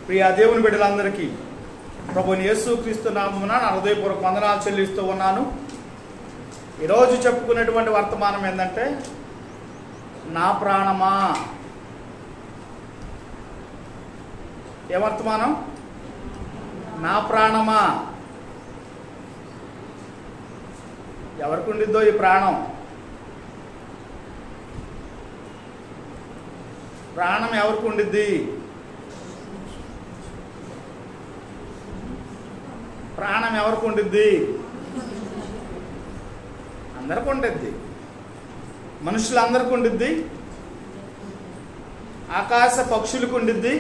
ప్రియ దేవుని బిడ్డలందరికీ ప్రభువైన యేసుక్రీస్తు నామమున నా హృదయపూర్వక వందనాలు చెల్లిస్తూ ఉన్నాను. ఈరోజు చెప్పుకునేటువంటి వర్తమానం ఏంటంటే, నా ప్రాణమా. ఏ వర్తమానం? నా ప్రాణమా. ఎవరికి ఉండిద్దో ఈ ప్రాణం? ప్రాణం ఎవరికి ఉండిద్ది? ప్రాణం ఎవరికి ఉండిద్ది? అందరికి ఉండిద్ది. మనుషులందరికి ఉండిద్ది, ఆకాశ పక్షులకు ఉండిద్ది,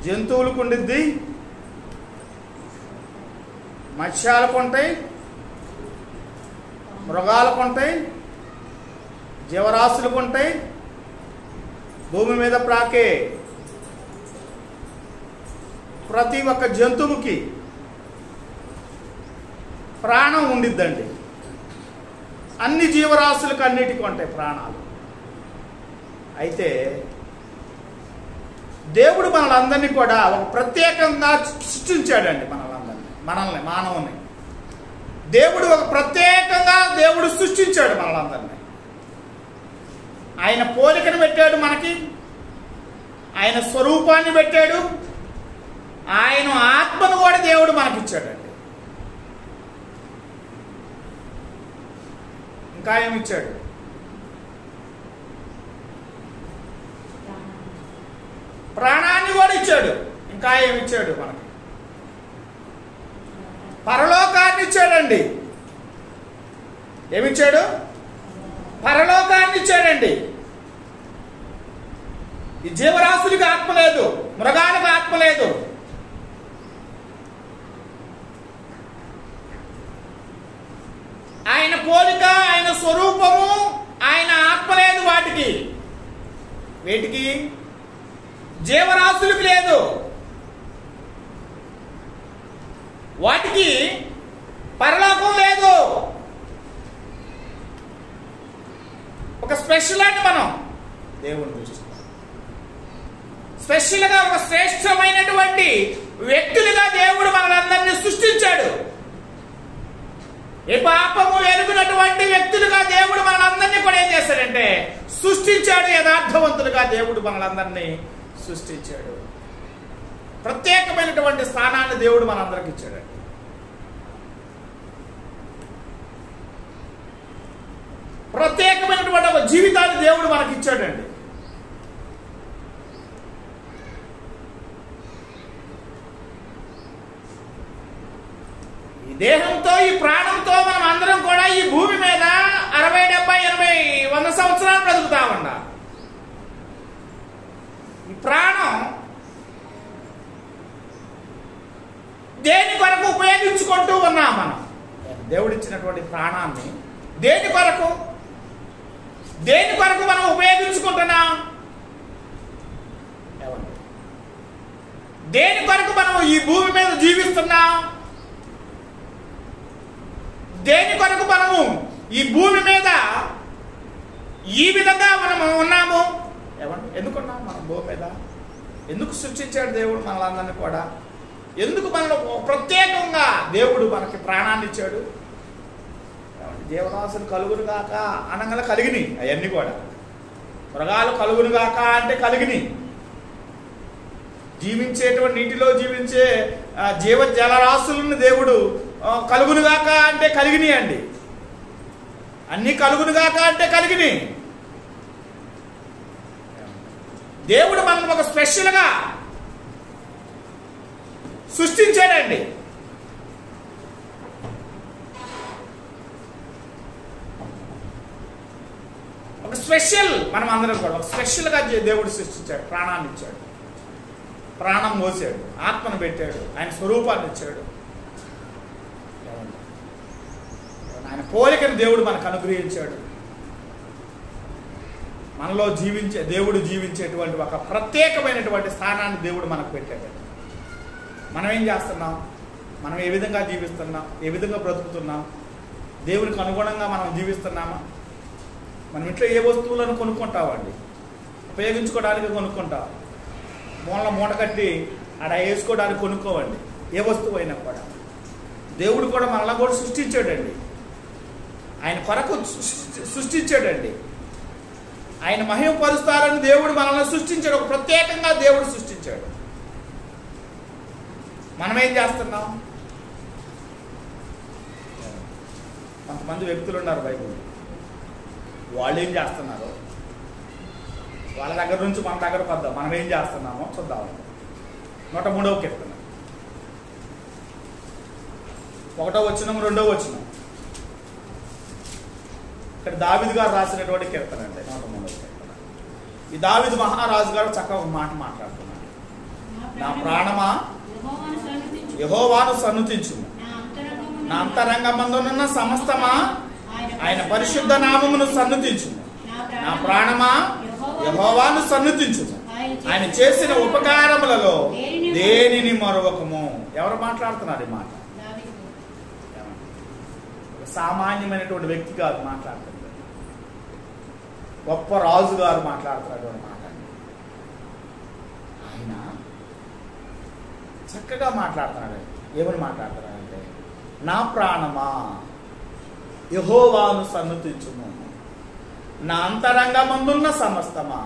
జంతువులకు ఉండిద్ది, మత్స్యాలకు ఉంటాయి, మృగాలకు ఉంటాయి, జీవరాశులకు ఉంటాయి, భూమి మీద ప్రాకే ప్రతి ఒక్క జంతువుకి ప్రాణం ఉండిద్దండి. అన్ని జీవరాశులకు అన్నిటికీ ఉంటాయి ప్రాణాలు. అయితే దేవుడు మనలందరినీ కూడా ఒక ప్రత్యేకంగా సృష్టించాడండి. మనల్ని మానవుని దేవుడు ఒక ప్రత్యేకంగా సృష్టించాడు మనలందరినీ. ఆయన పోలికను పెట్టాడు మనకి, ఆయన స్వరూపాన్ని పెట్టాడు, ఆయన ఆత్మను కూడా దేవుడు మనకిచ్చాడండి. ఇంకా ఏమిచ్చాడు? ప్రాణాన్ని కూడా ఇచ్చాడు. ఇంకా ఏమిచ్చాడు మనకి? పరలోకాన్ని ఇచ్చాడండి. ఏమిచ్చాడు? పరలోకాన్ని ఇచ్చాడండి. ఈ జీవరాశులకు ఆత్మ లేదు, మృగాలకు ఆత్మ లేదు. ఆయన పోలిక, ఆయన స్వరూపము, ఆయన ఆత్మ లేదు వాటికి. వేటికి? జీవరాశులకు లేదు. వాటికి పరలోకం లేదు. ఒక స్పెషల్ అని మనం దేవుని దృష్టిలో స్పెషల్గా ఒక శ్రేష్టమైనటువంటి వ్యక్తులుగా దేవుడు మనలందరినీ సృష్టించాడు. ఏ పాపము ఎరుగునటువంటి వ్యక్తులుగా దేవుడు మనలందరినీ కూడా ఏం చేశాడంటే సృష్టించాడు. యథార్థవంతులుగా దేవుడు మనలందరినీ సృష్టించాడు. ప్రత్యేకమైనటువంటి స్థానాన్ని దేవుడు మనందరికి ఇచ్చాడండి. ప్రత్యేకమైనటువంటి ఒక జీవితాన్ని దేవుడు మనకి ఇచ్చాడండి. ఈ దేహంతో, ఈ ప్రాణంతో మనం అందరం కూడా ఈ భూమి మీద 60, 70, 80, 100 సంవత్సరాలు బ్రతుకుతామన్నా. ఈ ప్రాణం దేని కొరకు ఉపయోగించుకుంటూ ఉన్నాం మనం? దేవుడిచ్చినటువంటి ప్రాణాన్ని దేని కొరకు మనం ఉపయోగించుకుంటున్నాం? దేని కొరకు మనం ఈ భూమి మీద జీవిస్తున్నాం? దేని కొరకు మనము ఈ భూమి మీద ఈ విధంగా మనము ఉన్నాము? ఎందుకున్నాం మనం భూమి మీద? ఎందుకు సృష్టించాడు దేవుడు మనలందరినీ కూడా? ఎందుకు మనలో ప్రత్యేకంగా దేవుడు మనకి ప్రాణాన్ని ఇచ్చాడు? జీవరాశులు కలుగునుగాక అనగా కలిగినాయి. అవన్నీ కూడా మృగాలు కలుగునుగాక అంటే కలిగినాయి. జీవించేటువంటి నీటిలో జీవించే జీవ జలరాశులను దేవుడు కలుగునుగాక అంటే కలిగినాయి అండి. అన్ని కలుగునుగాక అంటే కలిగినాయి. దేవుడు మనల్ని ఒక స్పెషల్గా సృష్టించాడండి. ఒక స్పెషల్, మనం అందరం కూడా ఒక స్పెషల్గా దేవుడు సృష్టించాడు. ప్రాణాన్ని ఇచ్చాడు, ప్రాణం మోసాడు, ఆత్మను పెట్టాడు, ఆయన స్వరూపాన్ని ఇచ్చాడు. ఆయన పోలికను దేవుడు మనకు అనుగ్రహించాడు. మనలో దేవుడు జీవించేటువంటి ఒక ప్రత్యేకమైనటువంటి స్థానాన్ని దేవుడు మనకు పెట్టాడు. మనం ఏం చేస్తున్నాం? మనం ఏ విధంగా జీవిస్తున్నాం? ఏ విధంగా బ్రతుకుతున్నాం? దేవునికి అనుగుణంగా మనం జీవిస్తున్నామా? మనం ఇంట్లో ఏ వస్తువులను కొనుక్కుంటామండి? ఉపయోగించుకోవడానికి కొనుక్కుంటాం. మూట కట్టి ఆడ వేసుకోవడానికి కొనుక్కోవండి. ఏ వస్తువు అయినా కూడా దేవుడు కూడా మనల్ని కూడా సృష్టించాడండి. ఆయన కొరకు సృష్టించాడండి. ఆయన మహిమపరుస్తారని దేవుడు మనల్ని సృష్టించాడు. ఒక ప్రత్యేకంగా దేవుడు సృష్టించాడు. మనం ఏం చేస్తున్నాం? కొంతమంది వ్యక్తులు ఉన్నారు బైబిల్, వాళ్ళు ఏం చేస్తున్నారు, వాళ్ళ దగ్గర నుంచి మన దగ్గరకు వద్దాం. మనం ఏం చేస్తున్నామో చూద్దాం. 103వ కీర్తన 1వ వచనం 2వ వచనం. ఇక్కడ దావీదు గారు రాసినటువంటి కీర్తన అంటే 103వ కీర్తన. ఈ దావీదు మహారాజు గారు చక్కగా ఒక మాట మాట్లాడుతున్నాడు. నా ప్రాణమా యెహోవాను సన్నుతించుము, నా అంతరంగమందున్న సమస్తమా ఆయన పరిశుద్ధ నామమును సన్నుతించుము. నా ప్రాణమా యెహోవాను సన్నుతించుము, ఆయన చేసిన ఉపకారములలో దేనిని మరొకము. ఎవరు మాట్లాడుతున్నారు ఈ మాట? సామాన్యమైనటువంటి వ్యక్తి కాదు మాట్లాడుతున్నారు, గొప్ప రాజు గారు మాట్లాడుతున్నటువంటి మాట. ఆయన చక్కగా మాట్లాడుతున్నాడు. ఏమని మాట్లాడుతున్నాడంటే, నా ప్రాణమా యెహోవాను సన్నుతించుము, నా అంతరంగమందున్న సమస్తమా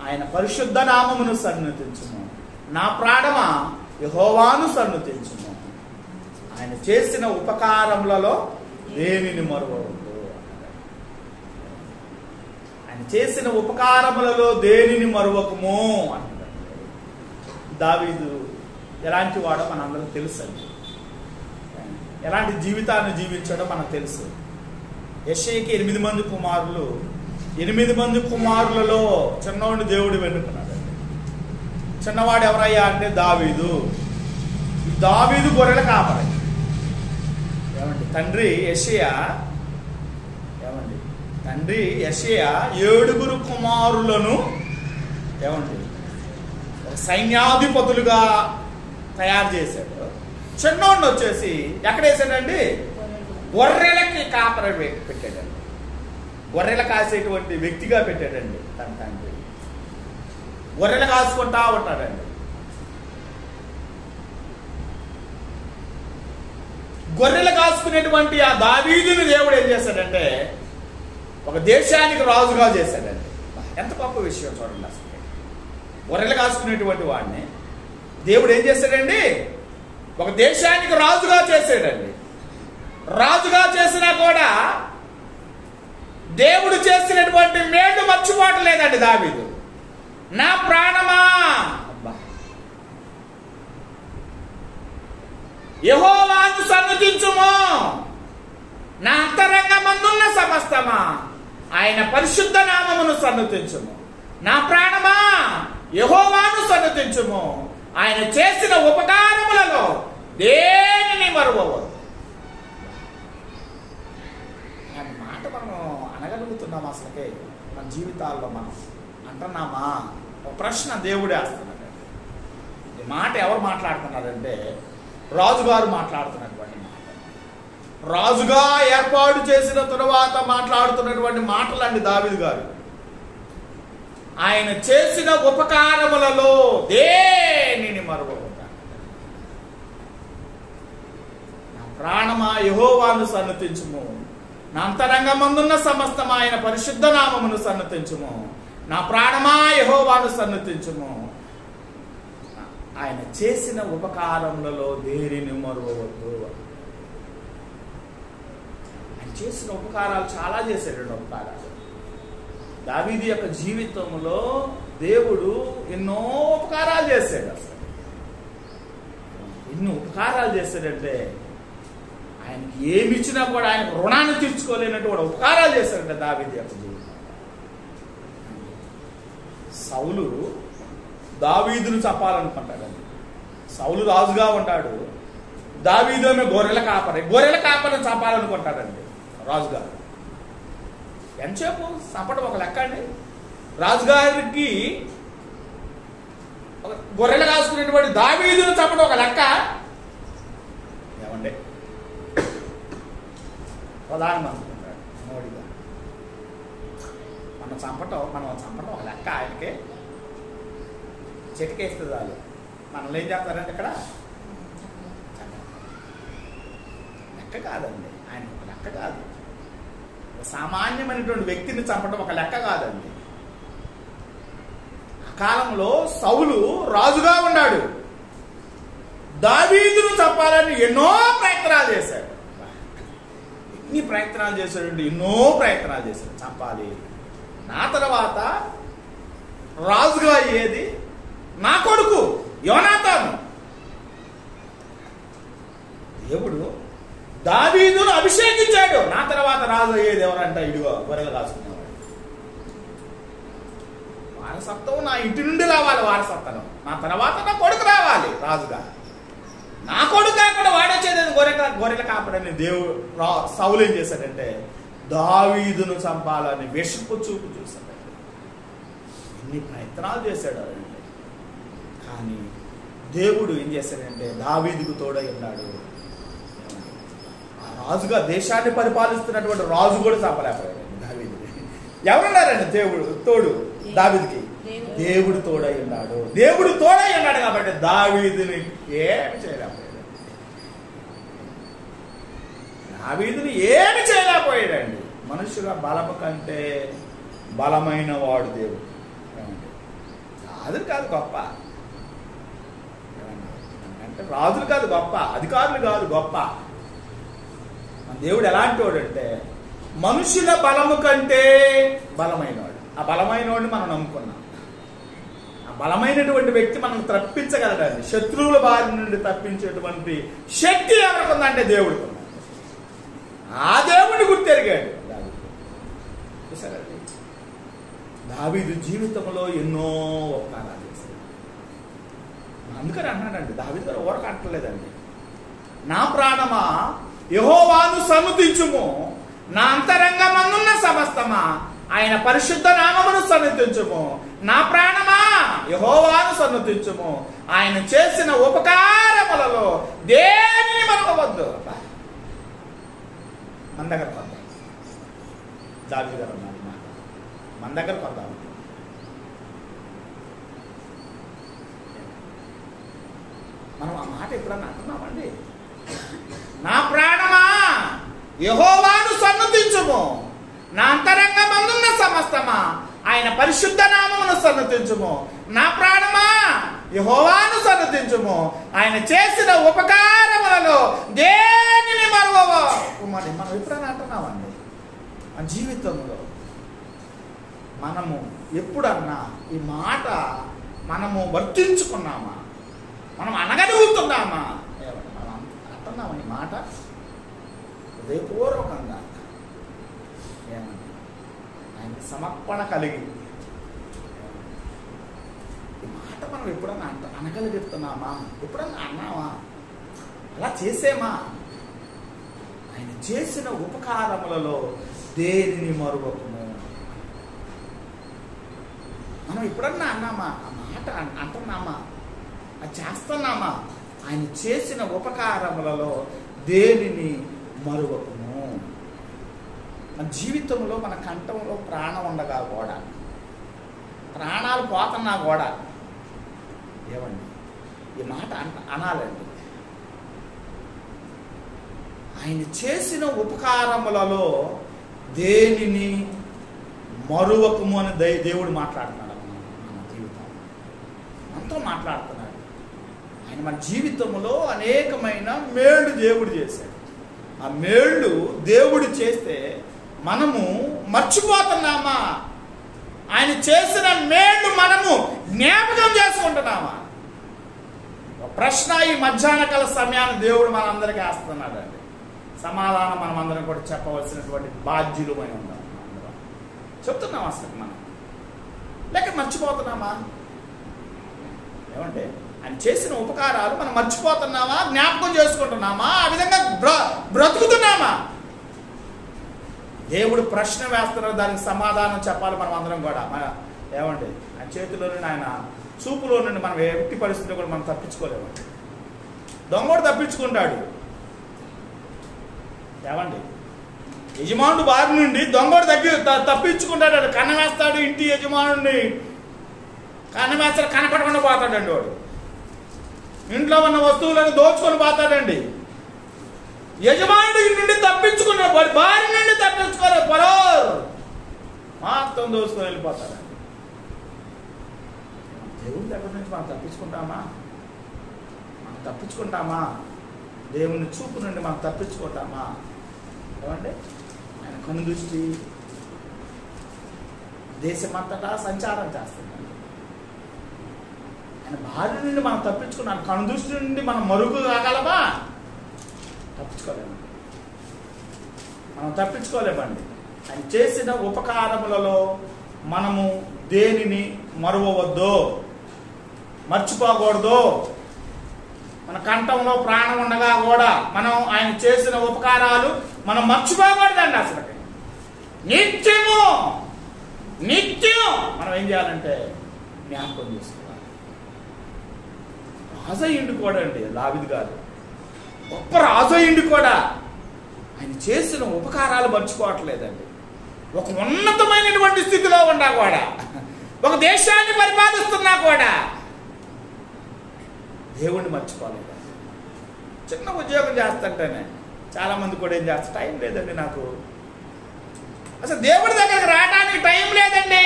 ఆయన పరిశుద్ధ నామమును సన్నుతించుము. నా ప్రాణమా యెహోవాను సన్నుతించుము, ఆయన చేసిన ఉపకారములలో దేనిని మరువవద్దు. ఆయన చేసిన ఉపకారములలో దేనిని మరువకము అంటారు. దావీదు ఎలాంటి వాడో మనందరం తెలుసు అండి. ఎలాంటి జీవితాన్ని జీవించాడో మనకు తెలుసు. యెషయాకి 8 మంది కుమారులు, 8 మంది కుమారులలో చిన్నవాడిని దేవుడు వెన్నుకున్నాడు. చిన్నవాడు ఎవరయ్యా అంటే దావీదు. దావీదు గొర్రెల కాపరి. ఏమండి తండ్రి యెషయా 7 కుమారులను ఏమండి సైన్యాధిపతులుగా తయారు చేశాడు. చిన్నోడిని వచ్చేసి ఎక్కడ వేసాడండి? గొర్రెలకి కాపరి పెట్టాడండి. గొర్రెలు కాసేటువంటి వ్యక్తిగా పెట్టాడండి తన తండ్రి. గొర్రెలు కాసుకుంటా ఉంటాడండి. గొర్రెలు కాసుకునేటువంటి ఆ దావీదుని దేవుడు ఏం చేశాడంటే ఒక దేశానికి రాజుగా చేశాడండి. ఎంత గొప్ప విషయం చూడండి. అసలు గొర్రెలు కాసుకునేటువంటి వాడిని దేవుడు ఏం చేశాడండి? ఒక దేశానికి రాజుగా చేశాడండి. రాజుగా చేసినా కూడా దేవుడు చేసినటువంటి మేలు మర్చిపోవట్లేదండి దావీదు. నా ప్రాణమా యెహోవాను సన్నుతించుము, నా అంతరంగమందున్న సమస్తమా ఆయన పరిశుద్ధ నామమును సన్నుతించుము. నా ప్రాణమా యెహోవాను సన్నుతించుము, ఆయన చేసిన ఉపకారములలో దేనిని మరువవద్దు. ఆయన మాట మనం అనగలుగుతున్నాం? అసలుకే మన జీవితాల్లో మనం అంటున్నామా? ఒక ప్రశ్న దేవుడే వేస్తున్నాడు. ఈ మాట ఎవరు మాట్లాడుతున్నారంటే రాజుగారు మాట్లాడుతున్నటువంటి మాట. రాజుగా ఏర్పాటు చేసిన తరువాత మాట్లాడుతున్నటువంటి మాటలండి దావీదు గారు. ఆయన చేసిన ఉపకారములలో దేనిని మరువవద్దు. నా ప్రాణమా యెహోవాను సన్నుతించుము, నా అంతరంగమందున్న సమస్తం ఆయన పరిశుద్ధ నామమును సన్నుతించుము. నా ప్రాణమా యెహోవాను సన్నుతించుము, ఆయన చేసిన ఉపకారములలో దేనిని మరువవద్దు. ఆయన చేసిన ఉపకారాలు చాలా చేశాడు. ఉపకారాలు దావీదు యొక్క జీవితంలో దేవుడు ఎన్నో ఉపకారాలు చేశాడు. అసలు ఎన్నో ఉపకారాలు చేశాడంటే ఆయనకి ఏమి ఇచ్చినా కూడా ఆయన రుణాన్ని తీర్చుకోలేనటువంటి ఉపకారాలు చేశాడంటే దావీదు యొక్క జీవితం. సౌలు దావీదును చంపాలనుకుంటాడండి. సౌలు రాజుగా ఉంటాడు, దావీదు గొర్రెల కాపరిని చంపాలనుకుంటాడండి రాజుగారు. ఎంతసేపు చంపడం ఒక లెక్క అండి. రాజుగారికి గొర్రెలు కాసుకునేటువంటి దావీదును చంపడం ఒక లెక్క. ఏమండి ప్రధానమంత్రి ఉంటాడు మోడీ గారు, మనం చంపడం ఒక లెక్క ఆయనకి. చిటికేస్తే చాలు. మనల్ని ఏం చేస్తారంటే ఇక్కడ లెక్క కాదండి. ఆయన ఒక లెక్క కాదు. సామాన్యమైనటువంటి వ్యక్తిని చంపడం ఒక లెక్క కాదండి. ఆ కాలంలో సౌలు రాజుగా ఉన్నాడు. దావీదును చంపాలని ఎన్నో ప్రయత్నాలు చేశాడు. ఎన్ని ప్రయత్నాలు చేశాడండి, ఎన్నో ప్రయత్నాలు చేశాడు. చంపాలి, నా తర్వాత రాజుగా అయ్యేది నా కొడుకు యోనాతాను. దేవుడు దావీదును అభిషేకించాడు. నా తర్వాత రాజు అయ్యేది ఎవరంట? ఇదిగో గొర్రెలు కాసుకునేవాడు. వారసత్వం నా ఇంటి నుండి రావాలి. వారసత్వం నా తర్వాత నా కొడుకు రావాలి రాజుగా. నా కొడుకు కాకుండా వాడొచ్చేది గొర్రెల కాపాడని దేవుడు సౌలు ఏం చేశాడంటే దావీదును చంపాలని విషపు చూపు చూశాడు. ఎన్ని ప్రయత్నాలు చేశాడు. కానీ దేవుడు ఏం చేశాడంటే దావీదుకు తోడై ఉన్నాడు. రాజుగా దేశాన్ని పరిపాలిస్తున్నటువంటి రాజు కూడా చంపలేకపోయాడు దావీదుని. ఎవరున్నారండి దేవుడు తోడు దావీదుకి? దేవుడు తోడై ఉన్నాడు. దేవుడు తోడై ఉన్నాడు కాబట్టి దావీదుని ఏమి చేయలేకపోయాడు. దావీదుని ఏమి చేయలేకపోయాడండి. మనుషుల బలము కంటే బలమైన వాడు దేవుడు. రాజులు కాదు గొప్ప, అంటే రాజులు కాదు గొప్ప, అధికారులు కాదు గొప్ప. మన దేవుడు ఎలాంటి వాడు అంటే మనుషుల బలము కంటే బలమైన వాడు. ఆ బలమైన వాడిని మనం నమ్ముకున్నాం. ఆ బలమైనటువంటి వ్యక్తి మనం తప్పించగలడండి. శత్రువుల బారి నుండి తప్పించేటువంటి శక్తి ఎవరికి ఉందంటే దేవుడికి ఉంది. ఆ దేవుడిని గుర్తెరిగాడు చూసారండి. దావీదు జీవితంలో ఎన్నో ఉపకారాలు చేశాడు. అందుకని అన్నాడండి, దావీదు గారు ఊరక అంటలేదండి, నా ప్రాణమా యెహోవాను సన్నుతించుము, నా అంతరంగమందున్న సమస్తమా ఆయన పరిశుద్ధ నామమును సన్నుతించుము. నా ప్రాణమా యెహోవాను సన్నుతించుము, ఆయన చేసిన ఉపకారములలో దేనిని మరవవద్దు. మన దగ్గర కొద్దాం. దావీదు గారు అన్నారు మాట, మన దగ్గర కొద్దాం. మనం ఆ మాట ఎప్పుడన్నా అంటున్నామండి? నా ప్రాణమా యెహోవాను సన్నుతించుము, నా అంతరంగమందున్న సమస్తమా ఆయన పరిశుద్ధ నామమును సన్నుతించుము. నా ప్రాణమా యెహోవాను సన్నుతించుము, ఆయన చేసిన ఉపకారములలో దేనిని మరువవో. మనం ఎప్పుడైనా అంటున్నామండి మన జీవితంలో? మనము ఎప్పుడన్నా ఈ మాట మనము వర్తించుకున్నామా? మనం అనగలుగుతున్నామా? మనం అంటున్నామా ఈ మాట హృదయపూర్వకంగా? ఏమన్నా ఆయనకి సమర్పణ కలిగి ఈ మాట మనం ఎప్పుడన్నా అనగలుగుతున్నామా? ఎప్పుడన్నా అన్నామా? అలా చేసేమా? ఆయన చేసిన ఉపకారములలో దేనిని మరువకుము. మనం ఎప్పుడన్నా అన్నామా? ఆ మాట అంటున్నామా? అది చేస్తున్నామా? ఆయన చేసిన ఉపకారములలో దేనిని మరువకుము. మన జీవితంలో మన కంఠంలో ప్రాణం ఉండగా కూడా, ప్రాణాలు పోతున్నా కూడా ఏమండి ఈ మాట అనాలండి. ఆయన చేసిన ఉపకారములలో దేనిని మరువకము అని దేవుడు మాట్లాడుతున్నాడు. మన జీవితం మనతో మాట్లాడుతున్నాడు. ఆయన మన జీవితంలో అనేకమైన మేళ్ళు దేవుడు చేశాడు. ఆ మేళ్ళు దేవుడు చేస్తే మనము మర్చిపోతున్నామా? ఆయన చేసిన మేళ్ళు మనము జ్ఞాపకం చేసుకుంటున్నామా? ప్రశ్న ఈ మధ్యాహ్న కాల సమయాన్ని దేవుడు మనందరికీ వేస్తున్నాడు అండి. సమాధానం మనం అందరం కూడా చెప్పవలసినటువంటి బాధ్యులమై ఉన్నాం. చెప్తున్నాం అసలు మనం, లేక మర్చిపోతున్నామా? ఏమంటే ఆయన చేసిన ఉపకారాలు మనం మర్చిపోతున్నామా? జ్ఞాపకం చేసుకుంటున్నామా? ఆ విధంగా బ్రతుకుతున్నామా? దేవుడు ప్రశ్న వేస్తున్నారు, దానికి సమాధానం చెప్పాలి మనం అందరం కూడా. మన ఏమండి ఆయన చేతిలో నుండి, ఆయన చూపులో నుండి మనం ఎట్టి పరిస్థితుల్లో కూడా మనం తప్పించుకోలేము. దొంగోడు తప్పించుకుంటాడు. ఏమండి యజమానుడు బారి నుండి దొంగోడు తప్పించుకుంటాడు. కన్నం వేస్తాడు ఇంటి యజమానుడిని, కానీ అసలు కనపడకుండా పోతాడండి వాడు. ఇంట్లో ఉన్న వస్తువులను దోచుకొని పోతాడండి. యజమానుడి నుండి తప్పించుకున్న వాడి భార్య నుండి తప్పించుకోలే పరోరు మొత్తం దోచుకొని వెళ్ళిపోతాడండి. దేవుని దగ్గర నుంచి మనం తప్పించుకుంటామా? తప్పించుకుంటామా? దేవుని చూపు నుండి మనం తప్పించుకుంటామా? ఏమంటే ఆయన కను దృష్టి దేశమంతటా సంచారం చేస్తుందండి. ఆయన భార్య నుండి మనం తప్పించుకున్నాం. కను దృష్టి నుండి మనం మరుగు కాగలమా? తప్పించుకోలేము. మనం తప్పించుకోలేమండి. ఆయన చేసిన ఉపకారములలో మనము దేనిని మరువవద్దు, మర్చిపోకూడదు. మన కంఠంలో ప్రాణం ఉండగా కూడా మనం ఆయన చేసిన ఉపకారాలు మనం మర్చిపోకూడదండి. అసలు నిత్యము నిత్యం మనం ఏం చేయాలంటే జ్ఞాపకం చేసుకోవాలి. రాజయ్యుండి కూడా అండి దావీదు గారు గొప్ప రాజయ్యుండి కూడా ఆయన చేసిన ఉపకారాలు మర్చిపోవట్లేదండి. ఒక ఉన్నతమైనటువంటి స్థితిలో ఉన్నా కూడా, ఒక దేశాన్ని పరిపాలిస్తున్నా కూడా దేవుణ్ణి మర్చిపోలేదు. చిన్న ఉద్యోగం చేస్తుంటేనే చాలా మంది కూడా ఏం చేస్తారు, టైం లేదండి నాకు, అసలు దేవుడి దగ్గరికి రావడానికి టైం లేదండి.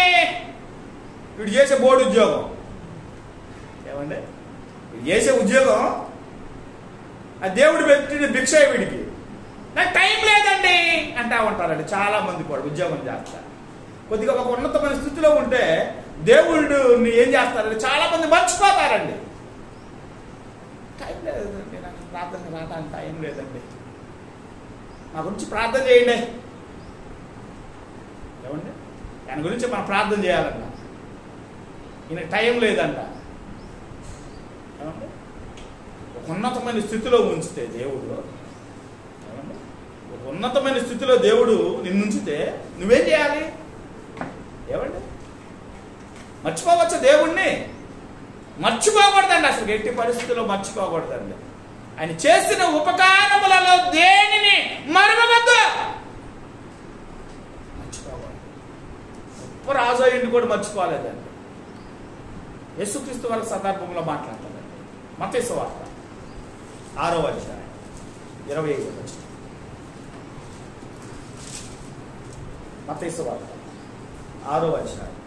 వీడు చేసే బోర్డు ఉద్యోగం ఏమండి, వీడు చేసే ఉద్యోగం ఆ దేవుడు పెట్టిన భిక్ష వీడికి, నాకు టైం లేదండి అంటా ఉంటారండి చాలా మంది కూడా ఉద్యోగం చేస్తారు. కొద్దిగా ఒక ఉన్నతమైన స్థితిలో ఉంటే దేవుడిని ఏం చేస్తారండి చాలా మంది మర్చిపోతారండి. టైం లేదండి, నాకు ప్రార్థన రావడానికి టైం లేదండి, నా గురించి ప్రార్థన చేయండి. ఏమండి ఆయన గురించి మనం ప్రార్థన చేయాలంట, ఈయన టైం లేదంట. ఏమండి ఒక ఉన్నతమైన స్థితిలో ఉంచితే దేవుడు, ఏమండి ఒక ఉన్నతమైన స్థితిలో దేవుడు నిన్ను ఉంచితే నువ్వేం చేయాలి? ఏమండి మర్చిపోవచ్చా దేవుణ్ణి? మర్చిపోకూడదండి, అసలు ఎట్టి పరిస్థితుల్లో మర్చిపోకూడదండి. ఆయన చేసిన ఉపకారములలో దేనిని మరవవద్దు, మర్చిపోకూడదు. గొప్ప రాజు అయ్యింది కూడా మర్చిపోలేదండి. యేసుక్రీస్తు వారి సందర్భంలో మాట్లాడతాడండి. మత్తయి సువార్త 6వ అధ్యాయం 25వ వచనం. మత్తయి సువార్త 6వ అధ్యాయం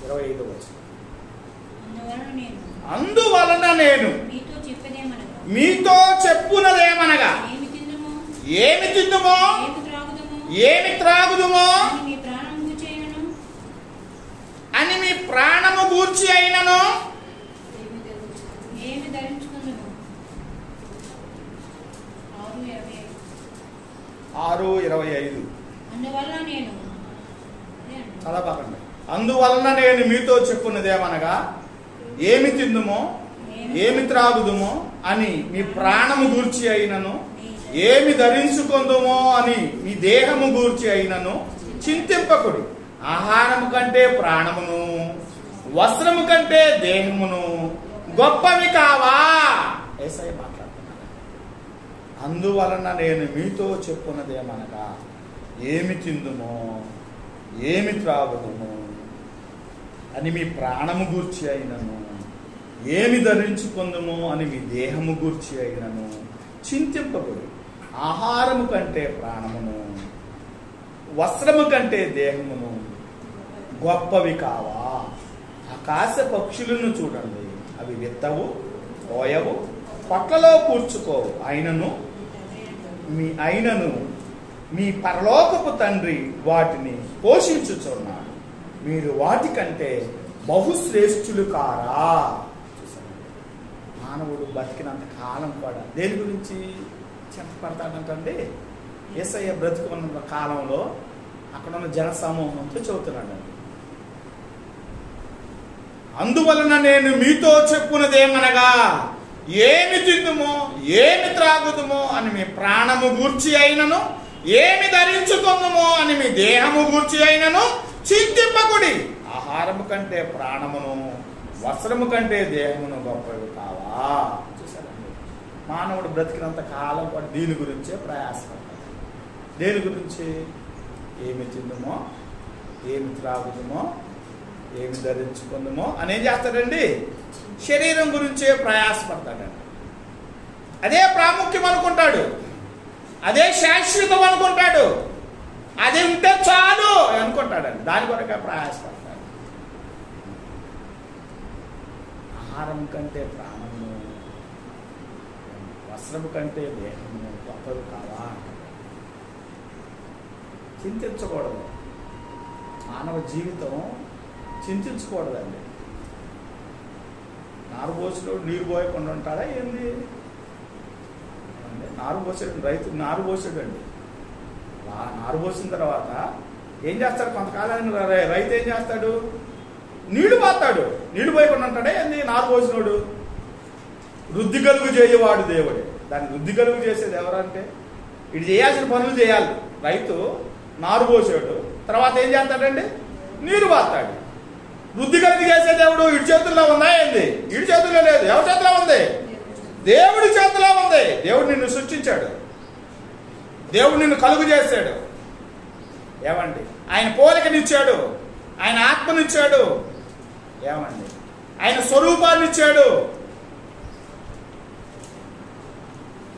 25వ వచనం. అందువలన నేను మీతో చెప్పునదేమనగా ఏమి తిందుమో ఏమి త్రాగుదుమో అని మీ ప్రాణము గూర్చి అయినను 6:25 చాలా బాగుంది. అందువలన నేను మీతో చెప్పున్నదేమనగా ఏమి తిందుమో ఏమి త్రాగుదుమో అని మీ ప్రాణము గూర్చి అయినను, ఏమి ధరించుకుందుమో అని మీ దేహము గూర్చి అయినను చింతింపకుడి. ఆహారము కంటే ప్రాణమును, వస్త్రము కంటే దేహమును గొప్పవి కావా? యేసయ్య మాట్లాడుతున్నాడు. అందువలన నేను మీతో చెప్పున్నదేమనగా ఏమి తిందుమో ఏమి త్రాగుదుమో అని మీ ప్రాణము గూర్చి అయినను, ఏమి ధరించుకుందుమో అని మీ దేహము గూర్చి అయినను చింతింపకుడి. ఆహారము కంటే ప్రాణమును, వస్త్రము కంటే దేహమును గొప్పవి కావా? ఆకాశ పక్షులను చూడండి, అవి విత్తవు, కోయవు, పొట్లలో కూర్చుకోవు, అయినను మీ పరలోకపు తండ్రి వాటిని పోషించుచున్నాడు. మీరు వాటికంటే బహుశ్రేష్ఠులు కారా? మానవుడు బతికినంత కాలం కూడా దేని గురించి చింతపడతాడంటే యేసయ్య బ్రతుకున్న కాలంలో అక్కడ ఉన్న జన సమూహంతో చెబుతున్నాడండి. అందువలన నేను మీతో చెప్పున్నదేమనగా ఏమి తిందుమో ఏమి త్రాగుదుమో అని మీ ప్రాణము గూర్చి అయినను, ఏమి ధరించుకుందుమో అని మీ దేహము గూర్చి అయినను చింతింపకుడి. ఆహారము కంటే ప్రాణమును, వస్త్రము కంటే దేహమును గొప్పవి కావా? చూసారండి, మానవుడు బ్రతికినంత కాలం కూడా దీని గురించే ప్రయాసపడతాడు. దేని గురించి? ఏమి తిందుమో ఏమి త్రాగుదుమో ఏమి ధరించుకుందామో అని ఏం చేస్తాడండి? శరీరం గురించే ప్రయాసపడతాడండి. అదే ప్రాముఖ్యం అనుకుంటాడు, అదే శాశ్వతం అనుకుంటాడు, అది ఉంటే చాలు అనుకుంటాడండి. దాని కొరకే ప్రయాసపడతాడు. ఆహారం కంటే ప్రాణము, వస్త్రము కంటే దేహము గొప్పలు కావా? చింతించకూడదు. మానవ జీవితం చింతించకూడదండి. నారు పోసినోడు నీరు పోయకుండా ఉంటాడా ఏంది? నారు పోసాడు, రైతు నారు పోసాడండి. నారు పోసిన తర్వాత ఏం చేస్తాడు? కొంతకాలానికి రైతు ఏం చేస్తాడు? నీళ్లు పోతాడు. నీళ్లు పోయకుండా ఉంటాడే ఏంది? నారు పోసినోడు. వృద్ధి కలుగు చేయవాడు దేవుడే. దాన్ని వృద్ధి కలుగు చేసేది ఎవరంటే, ఇటు చేయాల్సిన పనులు చేయాలి. రైతు నారు పోసాడు, తర్వాత ఏం చేస్తాడండి? నీరు పోతాడు. వృద్ధి కలిగి చేసే దేవుడు ఇటు చేతుల్లో ఉందా ఏంది? ఇటు చేతుల్లో లేదు. ఎవరి చేతిలో ఉంది? దేవుడి చేతిలో ఉంది. దేవుడు నిన్ను సృష్టించాడు, దేవుడు నిన్ను కలుగు చేశాడు. ఏమండి? ఆయన పోలికనిచ్చాడు, ఆయన ఆత్మనిచ్చాడు. ఏమండి? ఆయన స్వరూపాన్ని ఇచ్చాడు.